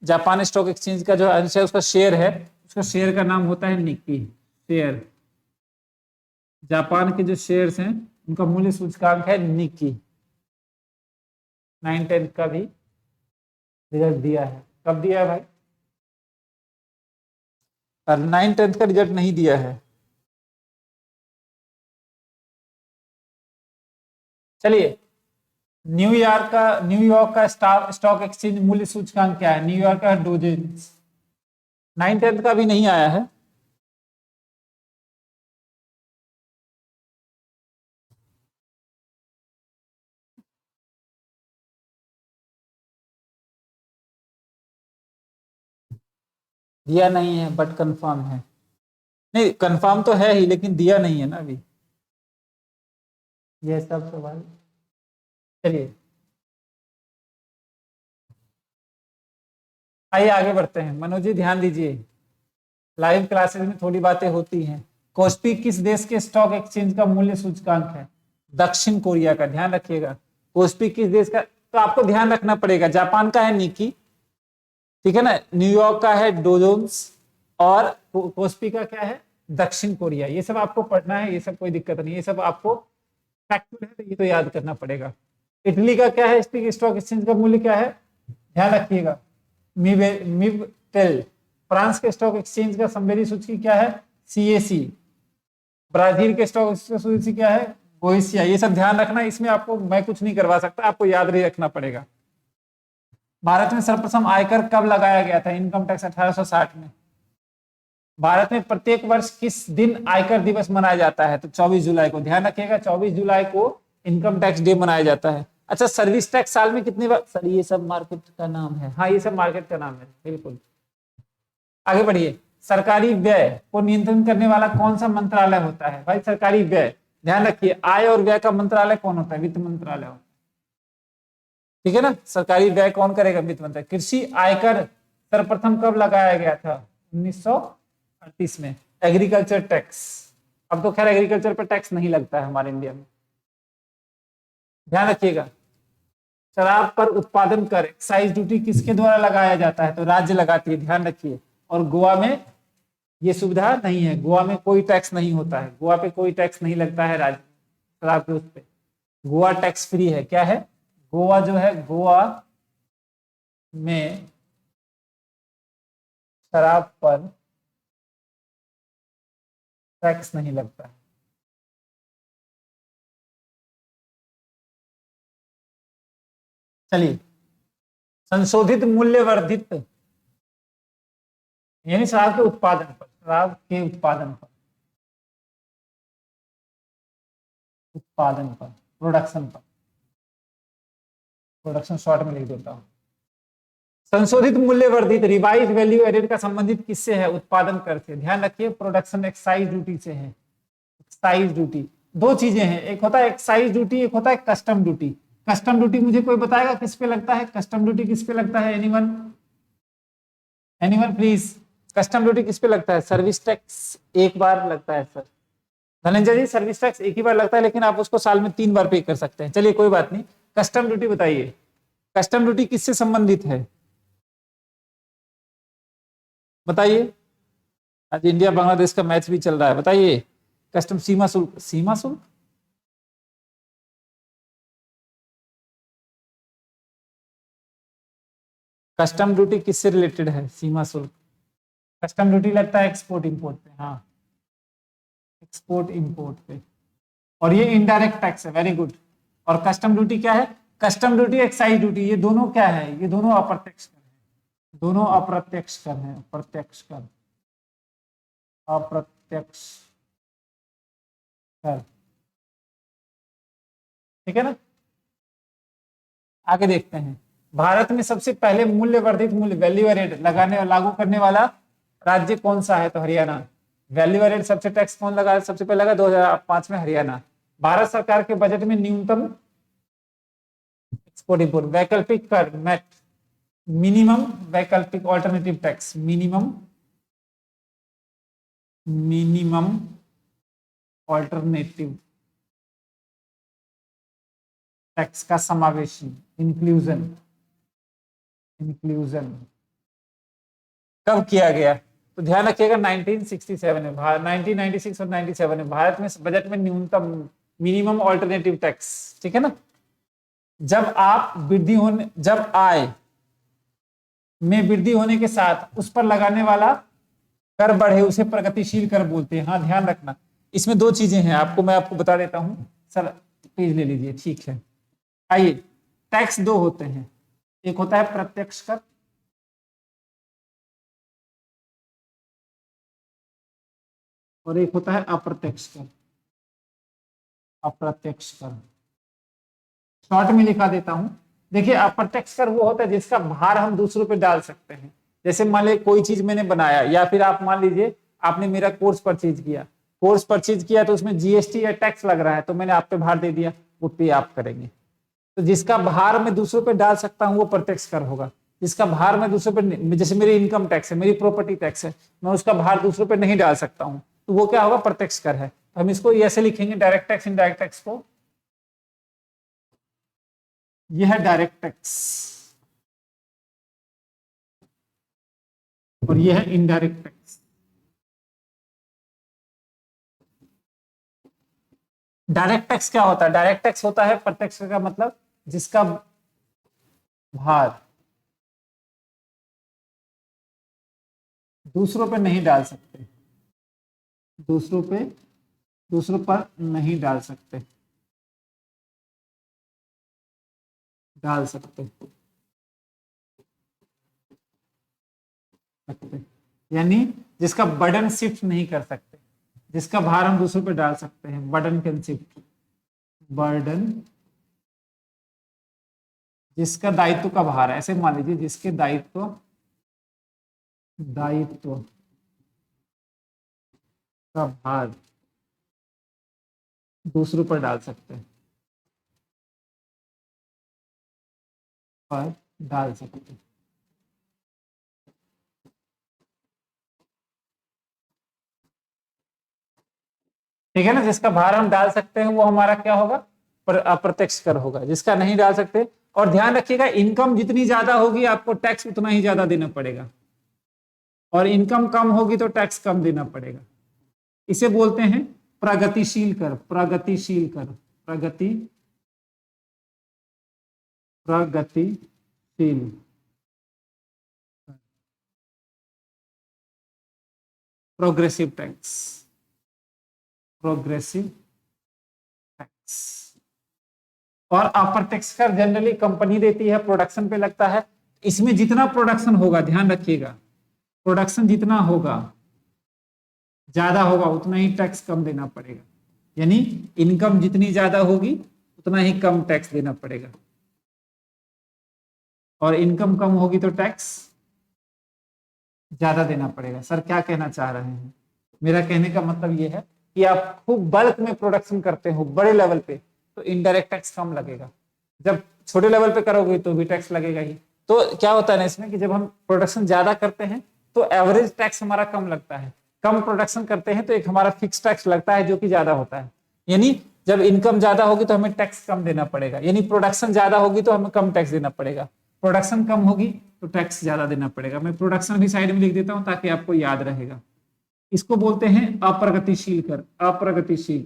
S1: जापान स्टॉक एक्सचेंज का जो अंश है, उसका शेयर है, उसका शेयर का नाम होता है निक्की शेयर। जापान के जो शेयर्स हैं उनका मूल्य सूचकांक है निक्की। 9-10 का भी रिजल्ट दिया है। कब दिया है भाई? और 9-10 का रिजल्ट नहीं दिया है। चलिए, न्यूयॉर्क का स्टॉक एक्सचेंज मूल्य सूचकांक क्या है? न्यूयॉर्क का डो जोन्स। 9-10 का भी नहीं आया है। दिया नहीं है बट कंफर्म है। नहीं, कंफर्म तो है ही, लेकिन दिया नहीं है ना अभी। यह सब सवाल। चलिए आइए आगे बढ़ते हैं। मनोज जी ध्यान दीजिए, लाइव क्लासेस में थोड़ी बातें होती हैं। कोस्पी किस देश के स्टॉक एक्सचेंज का मूल्य सूचकांक है? दक्षिण कोरिया का। ध्यान रखिएगा, कोस्पी किस देश का, तो आपको ध्यान रखना पड़ेगा। जापान का है निकी, ठीक है ना, न्यूयॉर्क का है डो जोन्स, और कोस्पी का क्या है? दक्षिण कोरिया। ये सब आपको पढ़ना है, ये सब कोई दिक्कत नहीं, ये सब आपको फैक्चुअल है, तो ये तो याद करना पड़ेगा। इटली का क्या है? स्टॉक एक्सचेंज का मूल्य क्या है? ध्यान रखिएगा, मिवटेल। फ्रांस के स्टॉक एक्सचेंज का संवेदी सूची क्या है? सीएसी। ब्राजील के स्टॉक एक्सचेंज सूची क्या है? बोइसिया। ये सब ध्यान रखना, इसमें आपको मैं कुछ नहीं करवा सकता, आपको याद नहीं रखना पड़ेगा। भारत में सर्वप्रथम आयकर कब लगाया गया था? इनकम टैक्स 1860 में। भारत में प्रत्येक वर्ष किस दिन आयकर दिवस मनाया जाता है? तो 24 जुलाई को। ध्यान रखिएगा, 24 जुलाई को इनकम टैक्स डे मनाया जाता है। अच्छा, सर्विस टैक्स साल में कितनी बार? सर ये सब मार्केट का नाम है। हाँ, ये सब मार्केट का नाम है, बिल्कुल। आगे बढ़िए। सरकारी व्यय को नियंत्रण करने वाला कौन सा मंत्रालय होता है? भाई सरकारी व्यय, ध्यान रखिए, आय और व्यय का मंत्रालय कौन होता है? वित्त मंत्रालय होता है, ठीक है ना। सरकारी व्यय कौन करेगा? वित्त मंत्रालय। कृषि आयकर सर्वप्रथम कब लगाया गया था? 1938 में। एग्रीकल्चर टैक्स, अब तो खैर एग्रीकल्चर पर टैक्स नहीं लगता है हमारे इंडिया में। ध्यान रखिएगा, शराब पर उत्पादन कर एक्साइज ड्यूटी किसके द्वारा लगाया जाता है? तो राज्य लगाती है, ध्यान रखिए। और गोवा में ये सुविधा नहीं है, गोवा में कोई टैक्स नहीं होता है, गोवा पे कोई टैक्स नहीं लगता है राज्य शराब के उस पे। गोवा टैक्स फ्री है। क्या है? गोवा जो है, गोवा में शराब पर टैक्स नहीं लगता है। चलिए, संशोधित मूल्य वर्धित, यानी शराब के उत्पादन पर, शराब के उत्पादन पर, प्रोडक्शन पर, प्रोडक्शन शॉर्ट में लिख देता हूं। संशोधित मूल्य वर्धित, रिवाइज वैल्यू एडेड का संबंधित किससे है? उत्पादन कर से। ध्यान रखिए, प्रोडक्शन एक्साइज ड्यूटी से है। एक्साइज ड्यूटी, दो चीजें हैं, एक होता है एक्साइज ड्यूटी, एक होता है कस्टम ड्यूटी। कस्टम ड्यूटी मुझे कोई बताएगा किस पे लगता है? कस्टम ड्यूटी किस पे लगता है? Anyone, anyone please. Custom duty किस पे लगता है? सर्विस टैक्स एक बार लगता है सर। धनंजय जी, सर्विस टैक्स एक ही बार लगता है, लेकिन आप उसको साल में 3 बार पे कर सकते हैं। चलिए कोई बात नहीं। कस्टम ड्यूटी बताइए, कस्टम ड्यूटी किससे संबंधित है? बताइए, आज इंडिया बांग्लादेश का मैच भी चल रहा है, बताइए। कस्टम, सीमा शुल्क, सीमा शुल्क, कस्टम ड्यूटी किससे रिलेटेड है? सीमा शुल्क। कस्टम ड्यूटी लगता है एक्सपोर्ट इंपोर्ट पे, हाँ एक्सपोर्ट इंपोर्ट पे। और ये इनडायरेक्ट टैक्स है, वेरी गुड। और कस्टम ड्यूटी क्या है? कस्टम ड्यूटी एक्साइज ड्यूटी, ये दोनों क्या है? ये दोनों अप्रत्यक्ष कर है, दोनों अप्रत्यक्ष कर है, प्रत्यक्ष कर, अप्रत्यक्ष कर, ठीक है ना। आगे देखते हैं, भारत में सबसे पहले मूल्य वर्धित मूल्य वैल्यू एडेड लगाने और लागू करने वाला राज्य कौन सा है? तो हरियाणा। वैल्यू एडेड सबसे टैक्स कौन लगा? सबसे पहले लगा 2005 में हरियाणा। भारत सरकार के बजट में न्यूनतम एक्सपोर्ट इंपोर्ट वैकल्पिक कर मैट, मिनिमम वैकल्पिक alternative tax, minimum alternative tax का समावेशन, इंक्लूजन कब किया गया? तो ध्यान रखिएगा 1967 में, 1996 और 97 में भारत में बजट में न्यूनतम मिनिमम ऑल्टरनेटिव टैक्स, ठीक है ना। जब आप वृद्धि होने, जब आय में वृद्धि होने के साथ उस पर लगाने वाला कर बढ़े उसे प्रगतिशील कर बोलते हैं। हाँ ध्यान रखना, इसमें दो चीजें हैं, मैं आपको बता देता हूं। सर पेज ले लीजिए, ठीक है। आइए, टैक्स दो होते हैं, एक होता है प्रत्यक्ष कर और एक होता है अप्रत्यक्ष कर। अप्रत्यक्ष कर शॉर्ट में लिखा देता हूं। देखिए, अप्रत्यक्ष कर वो होता है जिसका भार हम दूसरों पे डाल सकते हैं। जैसे मान लीजिए कोई चीज मैंने बनाया, या फिर आप मान लीजिए आपने मेरा कोर्स परचेज किया, तो उसमें जीएसटी या टैक्स लग रहा है, तो मैंने आप पे भार दे दिया, वो पे आप करेंगे। तो जिसका भार मैं दूसरों पे डाल सकता हूं वो प्रत्यक्ष कर होगा। जिसका भार मैं दूसरों पे, जैसे मेरी इनकम टैक्स है, मेरी प्रॉपर्टी टैक्स है, मैं उसका भार दूसरों पे नहीं डाल सकता हूं, तो वो क्या होगा? प्रत्यक्ष कर है। तो हम इसको ऐसे लिखेंगे, डायरेक्ट टैक्स इनडायरेक्ट टैक्स को, यह है डायरेक्ट टैक्स और यह है इनडायरेक्ट टैक्स। डायरेक्ट टैक्स क्या होता है? डायरेक्ट टैक्स होता है प्रत्यक्ष का मतलब जिसका भार दूसरों पे नहीं डाल सकते, दूसरों पर नहीं डाल सकते, यानी जिसका बर्डन शिफ्ट नहीं कर सकते, जिसका भार हम दूसरों पे डाल सकते हैं, बर्डन कैन शिफ्ट, बर्डन, जिसका दायित्व का भार है, ऐसे मान लीजिए जिसके दायित्व का भार दूसरों पर डाल सकते हैं, ठीक है ना। जिसका भार हम डाल सकते हैं वो हमारा क्या होगा? अप्रत्यक्ष कर होगा। जिसका नहीं डाल सकते, और ध्यान रखिएगा इनकम जितनी ज्यादा होगी आपको टैक्स उतना ही ज्यादा देना पड़ेगा, और इनकम कम होगी तो टैक्स कम देना पड़ेगा। इसे बोलते हैं प्रगतिशील कर, प्रगतिशील कर, प्रगतिशील, प्रोग्रेसिव टैक्स, और अप्रत्यक्ष कर जनरली कंपनी देती है, प्रोडक्शन पे लगता है। इसमें जितना प्रोडक्शन होगा, ध्यान रखिएगा, प्रोडक्शन जितना होगा ज्यादा होगा उतना ही टैक्स कम देना पड़ेगा। यानी इनकम जितनी ज्यादा होगी उतना ही कम टैक्स देना पड़ेगा, और इनकम कम होगी तो टैक्स ज्यादा देना पड़ेगा। सर क्या कहना चाह रहे हैं? मेरा कहने का मतलब यह है कि आप खूब बल्क में प्रोडक्शन करते हो बड़े लेवल पे, तो इनडायरेक्ट टैक्स कम लगेगा। जब छोटे लेवल पे करोगे तो भी टैक्स लगेगा ही। तो क्या होता है ना इसमें कि जब हम प्रोडक्शन ज्यादा करते हैं तो एवरेज टैक्स हमारा कम लगता है, कम प्रोडक्शन करते हैं तो एक हमारा फिक्स टैक्स लगता है जो कि ज्यादा होता है। यानी जब इनकम ज्यादा होगी तो हमें टैक्स कम देना पड़ेगा, यानी प्रोडक्शन ज्यादा होगी तो हमें कम टैक्स देना पड़ेगा, प्रोडक्शन कम होगी तो टैक्स ज्यादा देना पड़ेगा। मैं प्रोडक्शन भी साइड में लिख देता हूं ताकि आपको याद रहेगा। इसको बोलते हैं अप्रगतिशील कर, अप्रगतिशील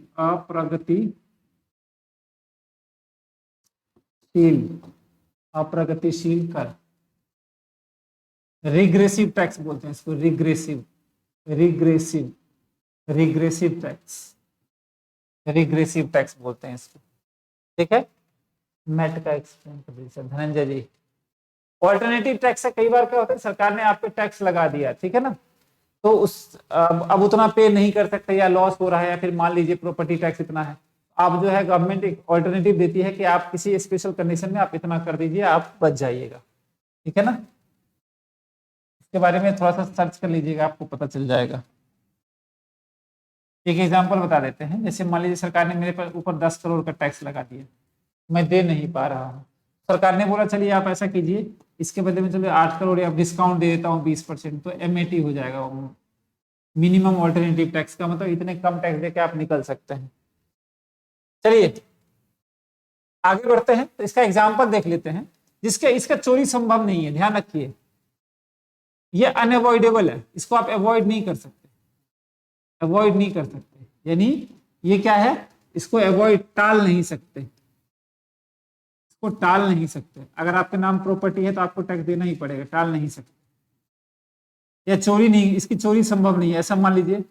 S1: कर। रिग्रेसिव टैक्स बोलते हैं इसको, regressive, regressive, regressive tax, regressive tax बोलते हैं इसको। ठीक है, मैट का एक्सप्लेन कर दीजिए धनंजय जी। ऑल्टरनेटिव टैक्स से कई बार क्या होता है, सरकार ने आप पे टैक्स लगा दिया, ठीक है ना, तो उस अब उतना पे नहीं कर सकते या लॉस हो रहा है, या फिर मान लीजिए प्रॉपर्टी टैक्स इतना है, आप जो है गवर्नमेंट एक ऑल्टरनेटिव देती है कि आप किसी स्पेशल कंडीशन में आप इतना कर दीजिए, आप बच जाइएगा। ठीक है ना, इसके बारे में थोड़ा सा सर्च कर लीजिएगा, आपको पता चल जाएगा। एक एग्जांपल बता देते हैं, जैसे मान लीजिए सरकार ने मेरे ऊपर 10 करोड़ का टैक्स लगा दिया, मैं दे नहीं पा रहा हूँ, सरकार ने बोला चलिए आप ऐसा कीजिए, इसके बदले में चलो 8 करोड़ या डिस्काउंट दे देता हूँ 20%, तो MAT हो जाएगा, मिनिमम ऑल्टरनेटिव टैक्स का मतलब इतने कम टैक्स देके आप निकल सकते हैं। चलिए आगे बढ़ते हैं, तो इसका एग्जाम्पल देख लेते हैं, जिसके इसका चोरी संभव नहीं है, ध्यान रखिए, ये अनअवॉइडेबल है, इसको आप अवॉइड नहीं कर सकते, अवॉइड नहीं कर सकते, यानी ये क्या है, इसको अवॉइड टाल नहीं सकते, इसको टाल नहीं सकते। अगर आपके नाम प्रॉपर्टी है तो आपको टैक्स देना ही पड़ेगा, टाल नहीं सकते। या चोरी नहीं, इसकी चोरी संभव नहीं है, ऐसा मान लीजिए,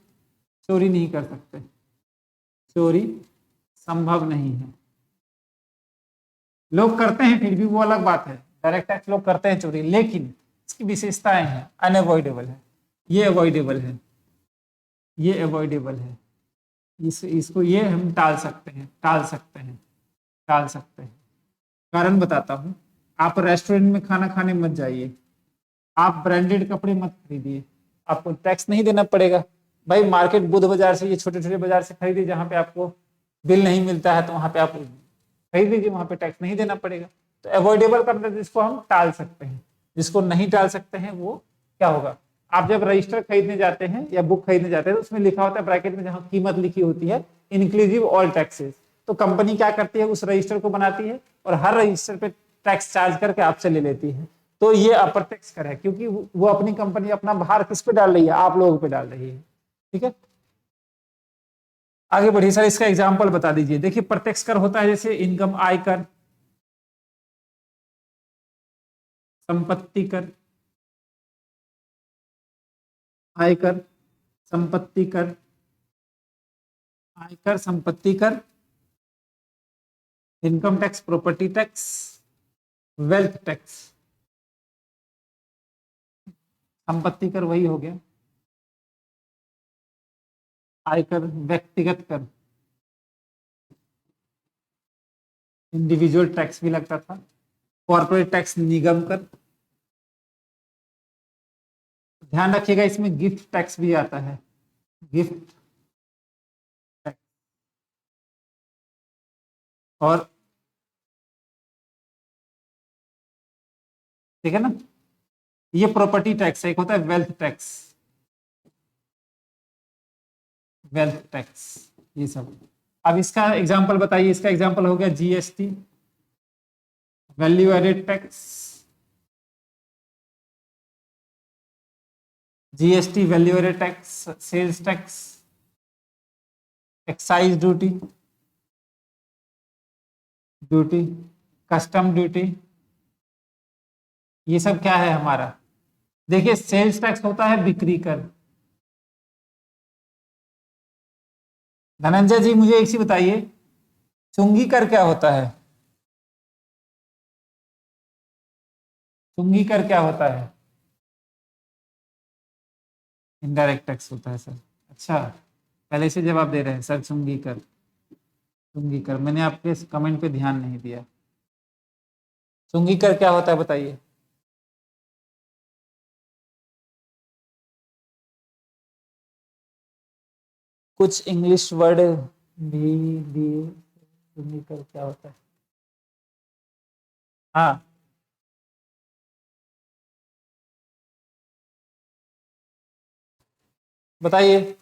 S1: चोरी नहीं कर सकते, चोरी संभव नहीं है। लोग करते हैं फिर भी वो अलग बात है, डायरेक्ट टैक्स लोग करते हैं चोरी, लेकिन इसकी विशेषताएं हैं, अनअवॉइडेबल है, ये अवॉइडेबल है, ये अवॉइडेबल है, इसको ये हम टाल सकते हैं, टाल सकते हैं, टाल सकते हैं। कारण बताता हूं, आप रेस्टोरेंट में खाना खाने मत जाइए, आप ब्रांडेड कपड़े मत खरीदिए, आपको टैक्स नहीं देना पड़ेगा। भाई मार्केट बुध बाजार से, ये छोटे छोटे बाजार से खरीदिए जहां पे आपको बिल नहीं मिलता है, तो वहां पे आप खरीद लीजिए, वहां पे टैक्स नहीं देना पड़ेगा। तो अवॉइडेबल करना, जिसको हम टाल सकते हैं, जिसको नहीं टाल सकते हैं वो क्या होगा, आप जब रजिस्टर खरीदने जाते हैं या बुक खरीदने जाते हैं, तो उसमें लिखा होता है ब्रैकेट में, जहां कीमत लिखी होती है इंक्लूसिव ऑल टैक्सेस, तो कंपनी क्या करती है, उस रजिस्टर को बनाती है और हर रजिस्टर पे टैक्स चार्ज करके आपसे ले लेती है। तो ये अप्रत्यक्ष कर है, क्योंकि वो अपनी कंपनी अपना भार किस पे डाल रही है, आप लोगों पे डाल रही है। ठीक है, आगे बढ़िए सर, इसका एग्जाम्पल बता दीजिए। देखिए प्रत्यक्ष कर होता है जैसे इनकम, आयकर, संपत्ति कर, आयकर, संपत्ति कर, आयकर, संपत्ति कर, income tax, property tax, wealth tax. संपत्ति कर वही हो गया, आयकर व्यक्तिगत कर, इंडिविजुअल टैक्स भी लगता था, कॉर्पोरेट टैक्स निगम कर, ध्यान रखिएगा इसमें गिफ्ट टैक्स भी आता है, गिफ्ट टैक्स, और ठीक है ना, ये प्रॉपर्टी टैक्स है, एक होता है वेल्थ टैक्स, वेल्थ टैक्स, ये सब। अब इसका एग्जांपल बताइए, इसका एग्जांपल हो गया GST, value added tax, GST, value added tax, sales tax, excise duty, duty, custom duty, ये सब क्या है हमारा। देखिए सेल्स टैक्स होता है बिक्री कर। धनंजय जी मुझे एक चीज बताइए, चुंगी कर क्या होता है, चुंगी कर क्या होता है, इनडायरेक्ट टैक्स होता है सर। अच्छा, पहले से जवाब दे रहे हैं सर, चुंगी कर, चुंगी कर, मैंने आपके कमेंट पे ध्यान नहीं दिया। चुंगी कर क्या होता है बताइए। कुछ इंग्लिश वर्ड भी दिए, चुंगी कर क्या होता है। हाँ बताइए।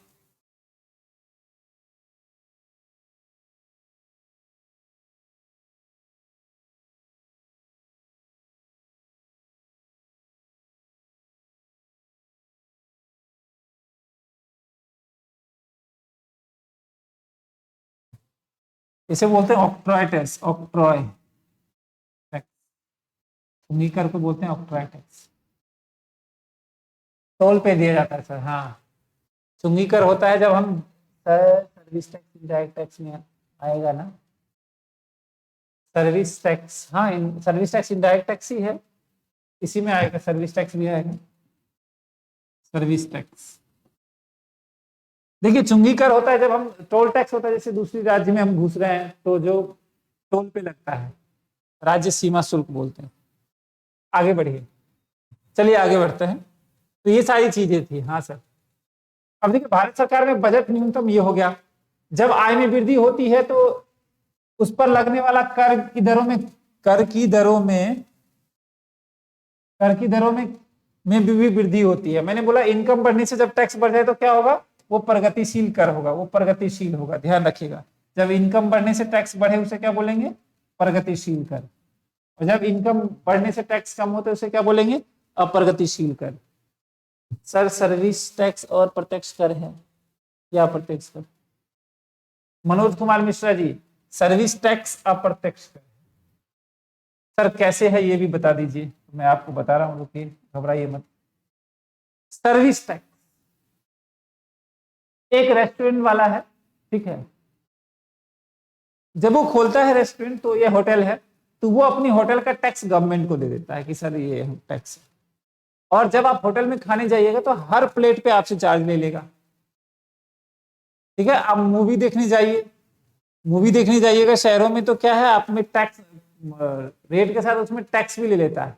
S1: इसे बोलते हैं ऑक्ट्रॉय टैक्स, ऑक्ट्रॉय टैक्स, चुंगी कर को बोलते हैं ऑक्ट्रॉय टैक्स। टोल पे दिया जाता है सर। हाँ, चुंगी कर होता है जब हम sir service tax indirect tax में आएगा ना, सर्विस टैक्स, हाँ सर्विस टैक्स इनडायरेक्ट टैक्स ही है, इसी में आएगा, सर्विस टैक्स भी आएगा, सर्विस टैक्स। देखिए चुंगी कर होता है जब हम, टोल टैक्स होता है जैसे दूसरी राज्य में हम घुस रहे हैं तो जो टोल पे लगता है, राज्य सीमा शुल्क बोलते हैं। आगे बढ़िए, चलिए आगे बढ़ते हैं। तो ये सारी चीजें थी। हाँ सर, अब देखिए भारत सरकार में बजट न्यूनतम ये हो गया, जब आय में वृद्धि होती है तो उस पर लगने वाला कर की दरों में, कर की दरों में कर की दरों में भी वृद्धि होती है। मैंने बोला इनकम बढ़ने से जब टैक्स बढ़ जाए तो क्या होगा, वो प्रगतिशील कर होगा, वो प्रगतिशील होगा, ध्यान रखिएगा। जब इनकम बढ़ने से टैक्स बढ़े उसे क्या बोलेंगे, प्रगतिशील कर। और जब इनकम बढ़ने से टैक्स कम होता है उसे क्या बोलेंगे, अप्रगतिशील कर। सर सर्विस टैक्स और प्रत्यक्ष कर है या अप्रत्यक्ष कर? मनोज कुमार मिश्रा जी, सर्विस टैक्स अप्रत्यक्ष कर। सर कैसे है ये भी बता दीजिए, मैं आपको बता रहा हूं, रुकिए घबराइए मत। सर्विस टैक्स, एक रेस्टोरेंट वाला है, ठीक है, जब वो खोलता है रेस्टोरेंट तो ये होटल है, तो वो अपनी होटल का टैक्स गवर्नमेंट को दे देता है कि सर ये टैक्स है। और जब आप होटल में खाने जाइएगा तो हर प्लेट पे आपसे चार्ज ले लेगा, ठीक है। आप मूवी देखने जाइए, मूवी देखने जाइएगा शहरों में तो क्या है, आप में टैक्स रेट के साथ उसमें टैक्स भी ले लेता है।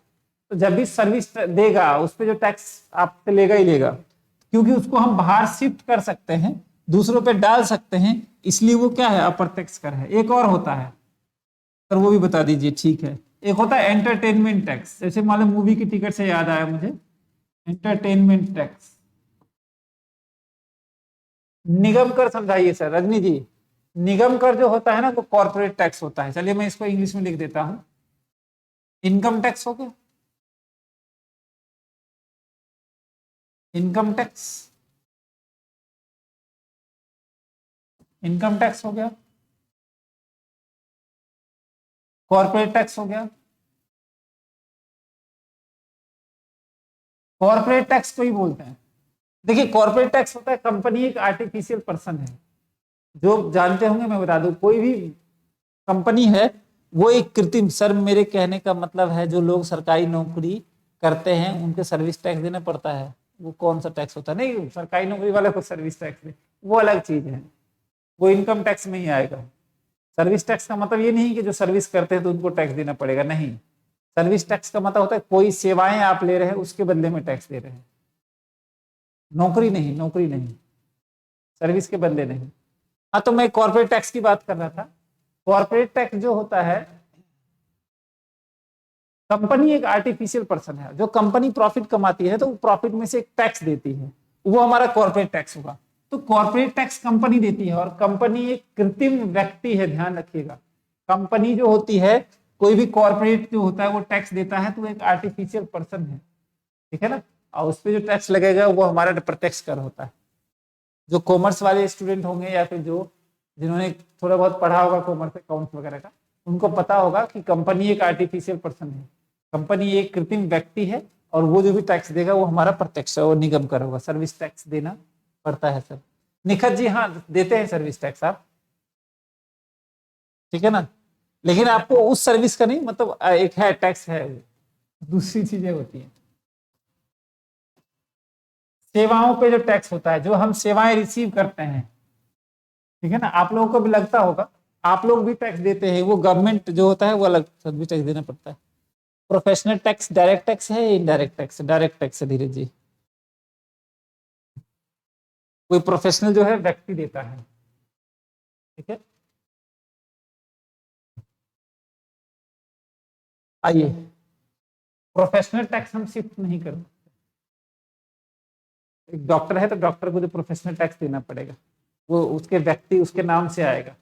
S1: तो जब भी सर्विस देगा उस पर जो टैक्स आपसे लेगा ही लेगा, क्योंकि उसको हम बाहर शिफ्ट कर सकते हैं, दूसरों पे डाल सकते हैं, इसलिए वो क्या है, अप्रत्यक्ष कर है। एक और होता है सर, वो भी बता दीजिए, ठीक है। एक होता है एंटरटेनमेंट टैक्स, जैसे मान लो मूवी की टिकट से याद आया मुझे, एंटरटेनमेंट टैक्स। निगम कर समझाइए सर, रजनी जी। निगम कर जो होता है ना वो कॉर्पोरेट टैक्स होता है। चलिए मैं इसको इंग्लिश में लिख देता हूं, इनकम टैक्स हो गया, इनकम टैक्स, इनकम टैक्स हो गया, कॉर्पोरेट टैक्स हो गया, कॉर्पोरेट टैक्स को ही बोलते हैं। देखिए कॉर्पोरेट टैक्स होता है, कंपनी एक आर्टिफिशियल पर्सन है, जो जानते होंगे मैं बता दूं, कोई भी कंपनी है वो एक कृत्रिम, सर मेरे कहने का मतलब है जो लोग सरकारी नौकरी करते हैं उनके सर्विस टैक्स देना पड़ता है। वो कौन सा टैक्स होता है, नहीं सरकारी नौकरी वाले को सर्विस टैक्स दे, वो अलग चीज है, वो इनकम टैक्स में ही आएगा। सर्विस टैक्स का मतलब ये नहीं कि जो सर्विस करते हैं तो उनको टैक्स देना पड़ेगा, नहीं। सर्विस टैक्स का मतलब होता है कोई सेवाएं आप ले रहे हैं उसके बदले में टैक्स दे रहे हैं, नौकरी नहीं, नौकरी नहीं, सर्विस के बदले नहीं। हाँ तो मैं कॉर्पोरेट टैक्स की बात कर रहा था। कॉर्पोरेट टैक्स जो होता है, कंपनी एक आर्टिफिशियल पर्सन है, जो कंपनी प्रॉफिट कमाती है तो प्रॉफिट में से एक टैक्स देती है, वो हमारा कॉर्पोरेट टैक्स होगा। तो कॉर्पोरेट टैक्स कंपनी देती है, और कंपनी एक कृत्रिम व्यक्ति है, ध्यान रखिएगा। कंपनी जो होती है, कोई भी कॉर्पोरेट जो होता है वो टैक्स देता है तो एक आर्टिफिशियल पर्सन है, ठीक है ना। और उस पर जो टैक्स लगेगा वो हमारा प्रत्यक्ष कर होता है। जो कॉमर्स वाले स्टूडेंट होंगे या फिर जो जिन्होंने थोड़ा बहुत पढ़ा होगा कॉमर्स अकाउंट्स वगैरह का, उनको पता होगा कि कंपनी एक आर्टिफिशियल पर्सन है, कंपनी एक कृत्रिम व्यक्ति है, और वो जो भी टैक्स देगा वो हमारा प्रत्यक्ष है, वो निगम कर होगा। सर्विस टैक्स देना पड़ता है सर। निखत जी हाँ देते हैं सर्विस टैक्स आप, ठीक है ना, लेकिन आपको उस सर्विस का नहीं, मतलब एक है टैक्स है, दूसरी चीजें होती हैं। सेवाओं पे जो टैक्स होता है, जो हम सेवाएं रिसीव करते हैं, ठीक है ना, आप लोगों को भी लगता होगा, आप लोग भी टैक्स देते हैं, वो गवर्नमेंट जो होता है वो अलग सर्विस टैक्स देना पड़ता है। प्रोफेशनल टैक्स डायरेक्ट टैक्स है, इनडायरेक्ट टैक्स? डायरेक्ट टैक्स है, धीरे जी। कोई प्रोफेशनल जो है व्यक्ति देता है, ठीक है। आइए, प्रोफेशनल टैक्स हम शिफ्ट नहीं करते। एक डॉक्टर है तो डॉक्टर को जो प्रोफेशनल टैक्स देना पड़ेगा, वो उसके व्यक्ति उसके नाम से आएगा,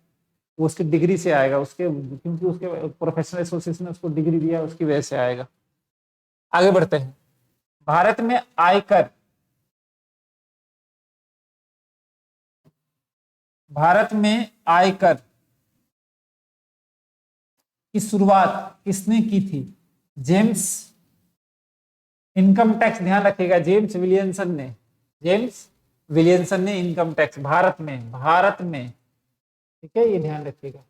S1: वो उसकी डिग्री से आएगा, उसके क्योंकि उसके प्रोफेशनल एसोसिएशन ने उसको डिग्री दिया, उसकी वजह से आएगा। आगे बढ़ते हैं। भारत में आयकर, भारत में आयकर की शुरुआत किसने की थी? जेम्स इनकम टैक्स ध्यान रखिएगा, जेम्स विलियमसन ने इनकम टैक्स भारत में, ठीक है, ये ध्यान रखिएगा।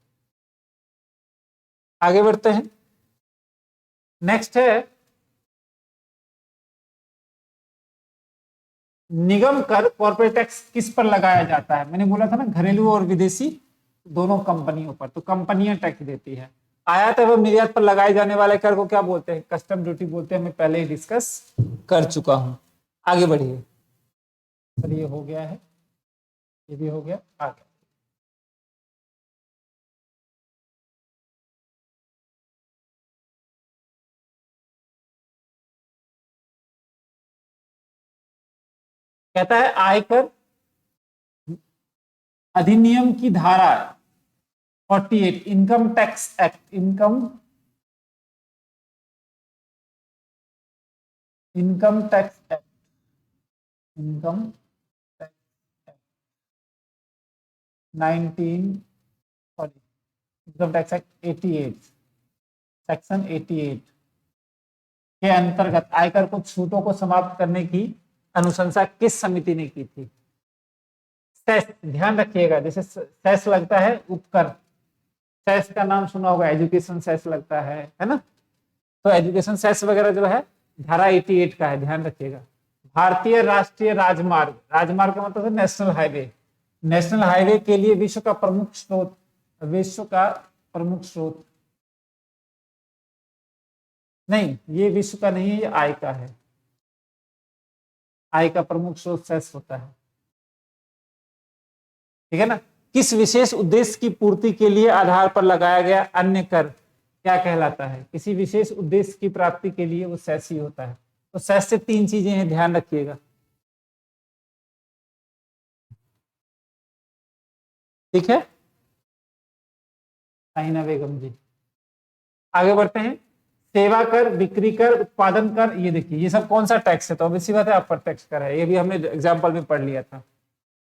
S1: आगे बढ़ते हैं। नेक्स्ट है निगम कर, कॉर्पोरेट टैक्स किस पर लगाया जाता है? मैंने बोला था ना, घरेलू और विदेशी दोनों कंपनियों पर। तो कंपनियां टैक्स देती है। आयात एवं निर्यात पर लगाए जाने वाले कर को क्या बोलते हैं? कस्टम ड्यूटी बोलते हैं। मैं पहले ही डिस्कस कर चुका हूं। आगे बढ़िए। चलिए, ये हो गया है, ये भी हो गया। आगे कहता है आयकर अधिनियम की धारा 48, income tax act, income tax act, income tax act 19 sorry income tax act 88, section 88 के अंतर्गत आयकर को छूटों को समाप्त करने की अनुशंसा किस समिति ने की थी? सेस, ध्यान रखिएगा, जैसे सेस लगता है उपकर, सेस का नाम सुना होगा, एजुकेशन सेस लगता है ना? तो एजुकेशन सेस वगैरह जो है धारा 88 का है, ध्यान रखिएगा। भारतीय राष्ट्रीय राजमार्ग, राजमार्ग का मतलब है नेशनल हाईवे, नेशनल हाईवे के लिए विश्व का प्रमुख स्रोत, नहीं, ये विश्व का नहीं है, ये आय का है। आय का प्रमुख स्रोत सेस होता है, ठीक है ना? किस विशेष उद्देश्य की पूर्ति के लिए आधार पर लगाया गया अन्य कर क्या कहलाता है? किसी विशेष उद्देश्य की प्राप्ति के लिए वो सेस ही होता है। तो सेस से 3 चीजें हैं, ध्यान रखिएगा, ठीक है? साइना बेगम जी। आगे बढ़ते हैं। सेवा कर, बिक्री कर, उत्पादन कर, ये देखिए ये सब कौन सा टैक्स है? तो अब इसी बात है, अप्रत्यक्ष कर है, ये भी हमने एग्जाम्पल में पढ़ लिया था।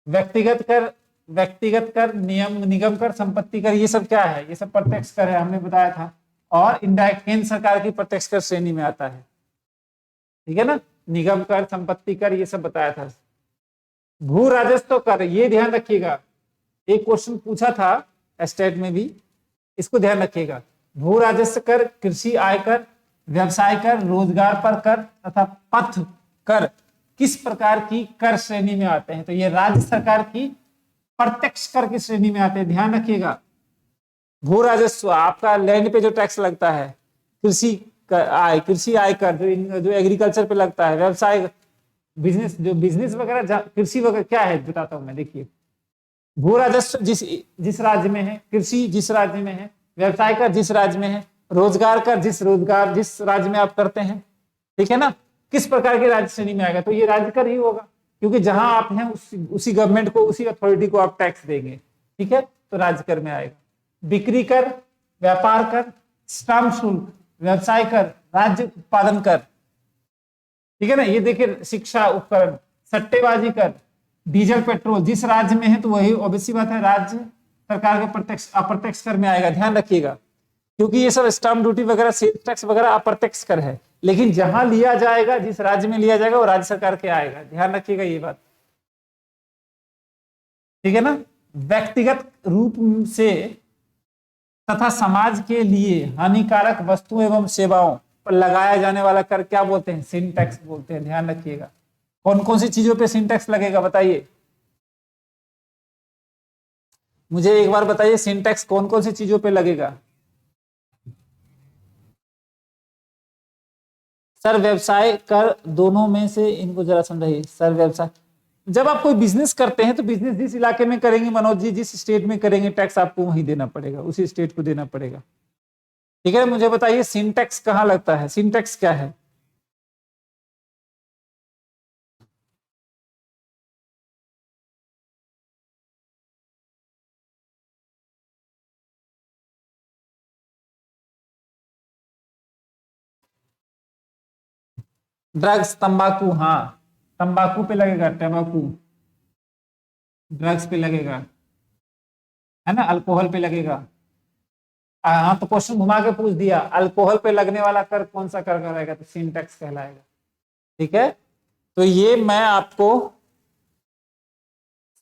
S1: व्यक्तिगत कर, निगम कर, संपत्ति कर, ये सब क्या है? ये सब प्रत्यक्ष कर है, हमने बताया था। और इनडायरेक्ट केंद्र सरकार की प्रत्यक्ष कर श्रेणी में आता है, ठीक है ना? निगम कर, संपत्ति कर, ये सब बताया था। भू राजस्व कर, ये ध्यान रखिएगा, एक क्वेश्चन पूछा था स्टेट में भी, इसको ध्यान रखिएगा। भू राजस्व कर, कृषि आय कर, व्यवसाय कर, रोजगार पर कर तथा पथ कर किस प्रकार की कर श्रेणी में आते हैं? तो ये राज्य सरकार की प्रत्यक्ष कर की श्रेणी में आते हैं, ध्यान रखिएगा। भू राजस्व आपका लैंड पे जो टैक्स लगता है, कृषि आय कर जो एग्रीकल्चर पे लगता है, व्यवसाय बिजनेस वगैरह, कृषि वगैरह क्या है बताता हूं मैं, देखिए। भू राजस्व जिस राज्य में है, कृषि जिस राज्य में है, व्यवसाय कर जिस राज्य में है, रोजगार कर जिस राज्य में आप करते हैं, ठीक है ना? किस प्रकार के राज्य श्रेणी में आएगा? तो ये राज्य कर ही होगा, क्योंकि जहां आप हैं उसी गवर्नमेंट को, उसी अथॉरिटी को आप टैक्स देंगे, ठीक है? तो राज्य कर में आएगा। बिक्री कर, व्यापार कर, स्टाम्प शुल्क, व्यवसाय कर, राज्य उत्पादन कर, ठीक है ना? ये देखिए, शिक्षा उपकरण, सट्टेबाजी कर, डीजल पेट्रोल जिस राज्य में है तो वही ऑब्वियसली बात है राज्य सरकार के प्रत्यक्ष अप्रत्यक्ष कर में आएगा, ध्यान रखिएगा। क्योंकि ये सब स्टाम्प ड्यूटी वगैरह, सेल्स टैक्स वगैरह अप्रत्यक्ष कर है, लेकिन जहां लिया जाएगा, जिस राज्य में लिया जाएगा वो राज्य सरकार के आएगा, ध्यान रखिएगा ये बात, ठीक है ना? व्यक्तिगत रूप से तथा समाज के लिए हानिकारक वस्तुओं एवं सेवाओं पर लगाया जाने वाला कर क्या बोलते हैं? सिन टैक्स बोलते हैं, ध्यान रखिएगा। कौन कौन सी चीजों पे सिन टैक्स लगेगा बताइए, मुझे एक बार बताइए, सिन टैक्स कौन कौन सी चीजों पे लगेगा? सर व्यवसाय कर दोनों में से इनको जरा समझाइए। सर व्यवसाय, जब आप कोई बिजनेस करते हैं तो बिजनेस जिस इलाके में करेंगे मनोज जी, जिस स्टेट में करेंगे, टैक्स आपको वहीं देना पड़ेगा, उसी स्टेट को देना पड़ेगा, ठीक है? मुझे बताइए सिन टैक्स कहाँ लगता है? सिन टैक्स क्या है? ड्रग्स, तंबाकू, हाँ, तंबाकू पे लगेगा, टैबाकू, ड्रग्स पे लगेगा, है ना? अल्कोहल पे लगेगा। हाँ, तो क्वेश्चन घुमा के पूछ दिया, अल्कोहल पे लगने वाला कर कौन सा कर रहेगा? तो सिन टैक्स कहलाएगा, ठीक है, तो ये मैं आपको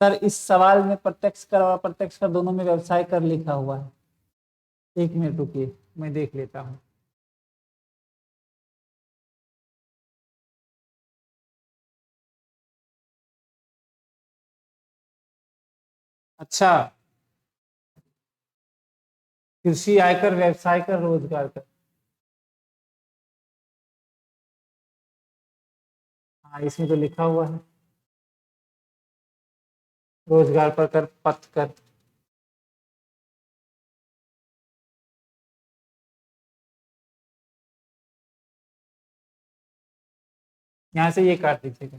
S1: सर इस सवाल में प्रत्यक्ष कर और अप्रत्यक्ष कर दोनों में व्यवसाय कर लिखा हुआ है। एक मिनट रुकिए, मैं देख लेता हूं। अच्छा, कृषि आयकर, व्यवसाय कर, रोजगार कर। हाँ, इसमें तो लिखा हुआ है रोजगार पर कर, पथ कर। यहाँ से ये काट दीजिएगा,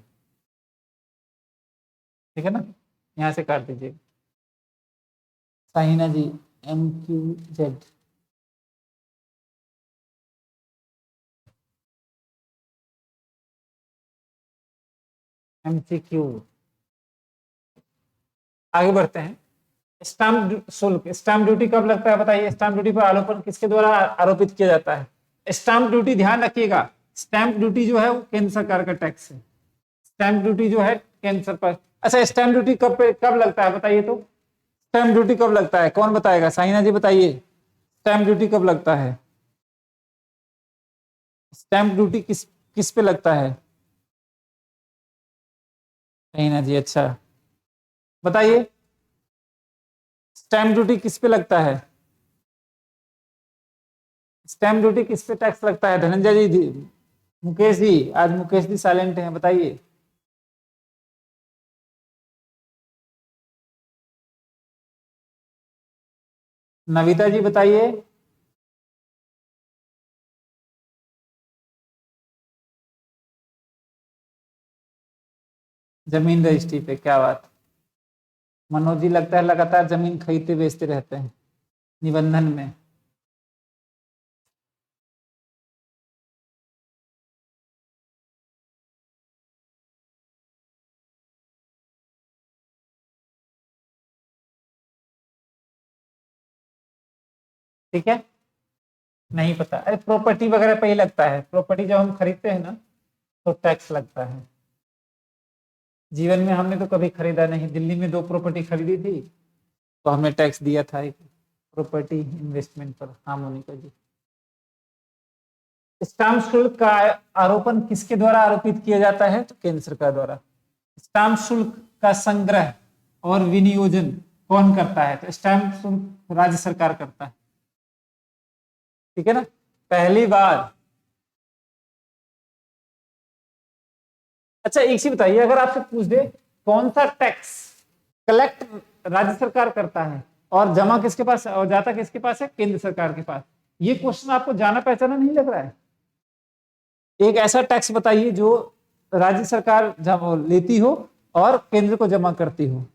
S1: ठीक है ना, यहाँ से काट दीजिएगा। साइना जी, MQZ। MCQ। आगे बढ़ते हैं। स्टाम्प शुल्क, स्टाम्प ड्यूटी कब लगता है बताइए? स्टाम्प ड्यूटी पर आरोपण किसके द्वारा आरोपित किया जाता है? स्टाम्प ड्यूटी, ध्यान रखिएगा, स्टैंप ड्यूटी जो है वो केंद्र सरकार का टैक्स है। स्टैंप ड्यूटी जो है केंद्र सरकार। अच्छा, स्टैंप ड्यूटी कब लगता है बताइए तो? स्टैंप ड्यूटी कब लगता है, कौन बताएगा? साइना जी बताइए, स्टैंप ड्यूटी कब लगता है? स्टैंप ड्यूटी किस किस पे लगता है? साइना जी, अच्छा बताइए, स्टैंप ड्यूटी किस पे लगता है? स्टैंप ड्यूटी किस पे टैक्स लगता है? धनंजय जी, मुकेश जी, आज मुकेश जी साइलेंट हैं, बताइए। नविता जी बताइए। जमीन रजिस्ट्री पे, क्या बात। मनोज जी लगता है लगातार जमीन खरीदते बेचते रहते हैं निबंधन में। ठीक है, नहीं पता? अरे प्रॉपर्टी वगैरह पे ही लगता है, प्रॉपर्टी जब हम खरीदते हैं ना तो टैक्स लगता है। जीवन में हमने तो कभी खरीदा नहीं, दिल्ली में 2 प्रॉपर्टी खरीदी थी तो हमने टैक्स दिया था एक प्रॉपर्टी इन्वेस्टमेंट पर। हाँ मोनिका जी। स्टाम्प शुल्क का आरोपण किसके द्वारा आरोपित किया जाता है? तो केंद्र सरकार द्वारा। स्टाम्प शुल्क का संग्रह और विनियोजन कौन करता है? तो स्टाम्प शुल्क राज्य सरकार करता है, ठीक है ना। पहली बार। अच्छा, एक चीज बताइए, अगर आपसे पूछ दे कौन सा टैक्स कलेक्ट राज्य सरकार करता है और जमा किसके पास और जाता किसके पास है? केंद्र सरकार के पास। ये क्वेश्चन आपको जाना पहचाना नहीं लग रहा है? एक ऐसा टैक्स बताइए जो राज्य सरकार लेती हो और केंद्र को जमा करती हो।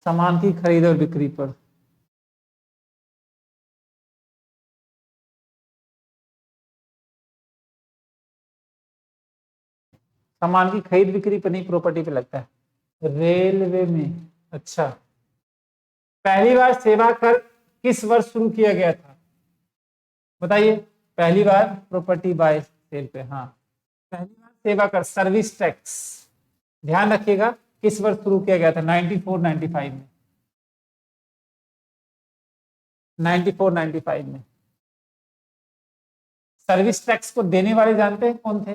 S1: सामान की खरीद और बिक्री पर। सामान की खरीद बिक्री पर नहीं, प्रॉपर्टी पे लगता है। रेलवे में, अच्छा। पहली बार सेवा कर किस वर्ष शुरू किया गया था बताइए? पहली बार प्रॉपर्टी बाय सेल पे, हाँ। पहली बार सेवा कर, सर्विस टैक्स, ध्यान रखिएगा, किस वर्ष शुरू किया गया था? 94 95 में। 94 95 में। सर्विस टैक्स को देने वाले जानते हैं कौन थे?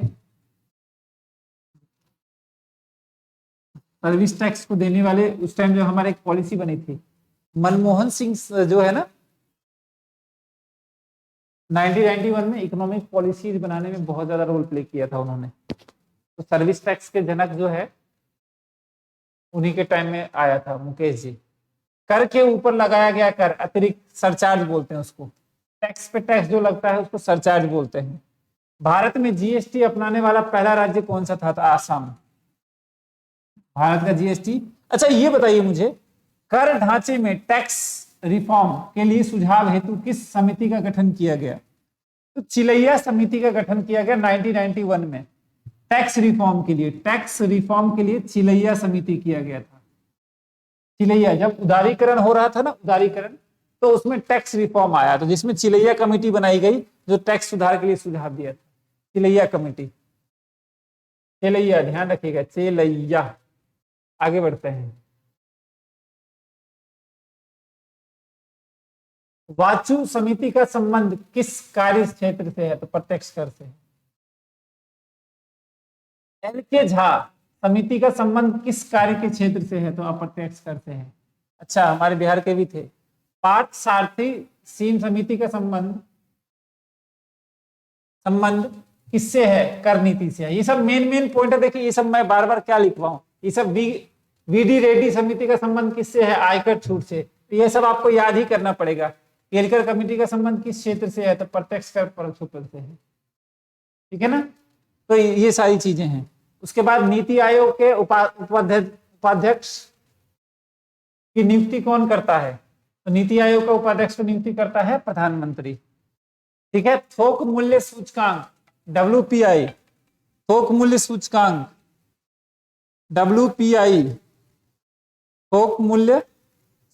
S1: सर्विस टैक्स को देने वाले उस टाइम जो हमारे एक पॉलिसी बनी थी, मनमोहन सिंह जो है ना, 1991 में इकोनॉमिक पॉलिसीज बनाने में बहुत ज्यादा रोल प्ले किया था उन्होंने। तो सर्विस टैक्स के जनक जो है उन्हीं के टाइम में आया था मुकेश जी। कर के ऊपर लगाया गया कर, अतिरिक्त सरचार्ज बोलते हैं उसको। टैक्स पे टैक्स जो लगता है उसको सरचार्ज बोलते हैं। भारत में जीएसटी अपनाने वाला पहला राज्य कौन सा था? तो आसाम। भारत का जीएसटी। अच्छा ये बताइए मुझे, कर ढांचे में टैक्स रिफॉर्म के लिए सुझाव हेतु किस समिति का गठन किया गया? तो चिलैया समिति का गठन किया गया 1991 में। टैक्स रिफॉर्म के लिए, टैक्स रिफॉर्म के लिए चिलैया समिति किया गया था। चिलैया, जब उदारीकरण हो रहा था ना, उदारीकरण, तो उसमें टैक्स रिफॉर्म आया, तो जिसमें चिलैया कमेटी बनाई गई जो टैक्स सुधार के लिए सुझाव दिया था, चिलैया कमेटी। चिलैया, ध्यान रखिएगा, चिलैया। आगे बढ़ते हैं। वाचु समिति का संबंध किस कार्य क्षेत्र से है? तो प्रत्यक्ष कर से। एल के झा समिति का संबंध किस कार्य के क्षेत्र से है? तो अप्रत्यक्ष कर से है। अच्छा, हमारे बिहार के भी थे। पार्थ सारथी सीन समिति का संबंध किससे है? कर नीति से है। ये सब मेन पॉइंट है। देखिए ये सब मैं बार बार क्या लिखवाऊं, ये सब वीडी रेड्डी समिति का संबंध किससे है? आयकर छूट से। तो ये सब आपको याद ही करना पड़ेगा। केलकर कमेटी का संबंध किस क्षेत्र से है? तो प्रत्यक्ष कर परोक्ष कर से है। ठीक है ना? तो ये सारी चीजें हैं। उसके बाद नीति आयोग के उपाध्यक्ष की नियुक्ति कौन करता है? तो नीति आयोग का उपाध्यक्ष की नियुक्ति करता है प्रधानमंत्री। ठीक है। थोक मूल्य सूचकांक WPI, थोक मूल्य सूचकांक WPI, थोक मूल्य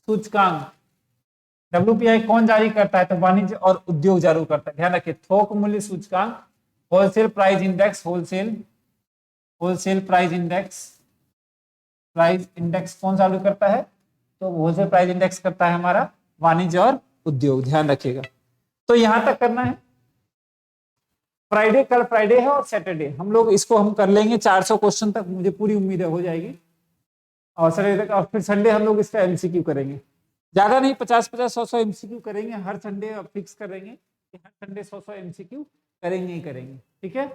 S1: सूचकांक WPI कौन जारी करता है? तो वाणिज्य और उद्योग जारी करता है। ध्यान रखिए, थोक मूल्य सूचकांक, wholesale price index, wholesale price index कौन चालू करता है? तो होलसेल प्राइस इंडेक्स करता है हमारा वाणिज्य और उद्योग। ध्यान रखिएगा। तो यहां तक करना है। फ्राइडे, कल फ्राइडे है और सैटरडे हम लोग इसको हम कर लेंगे 400 क्वेश्चन तक, मुझे पूरी उम्मीद है हो जाएगी। और सैटरडे तक, और फिर संडे हम लोग इसका MCQ करेंगे। ज्यादा नहीं, 50-50, 100-100 MCQ करेंगे हर संडे। फिक्स करेंगे कि हर संडे 100-100 MCQ करेंगे ही करेंगे। ठीक है।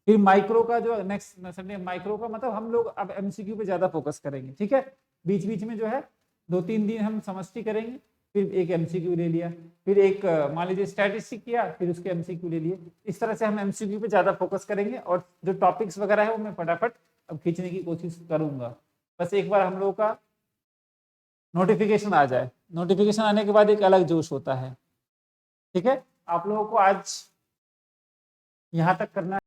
S1: फिर माइक्रो का जो नेक्स्ट संडे, माइक्रो का मतलब हम लोग अब MCQ पे ज्यादा फोकस करेंगे। ठीक है। बीच बीच में जो है 2-3 दिन हम समष्टि करेंगे, फिर एक MCQ ले लिया, फिर एक मान लीजिए स्टैटिस्टिक किया, फिर उसके MCQ ले लिए। इस तरह से हम MCQ पे ज्यादा फोकस करेंगे। और जो टॉपिक्स वगैरह है वो मैं फटाफट अब खींचने की कोशिश करूंगा। बस एक बार हम लोगों का नोटिफिकेशन आ जाए। नोटिफिकेशन आने के बाद एक अलग जोश होता है। ठीक है। आप लोगों को आज यहाँ तक करना है।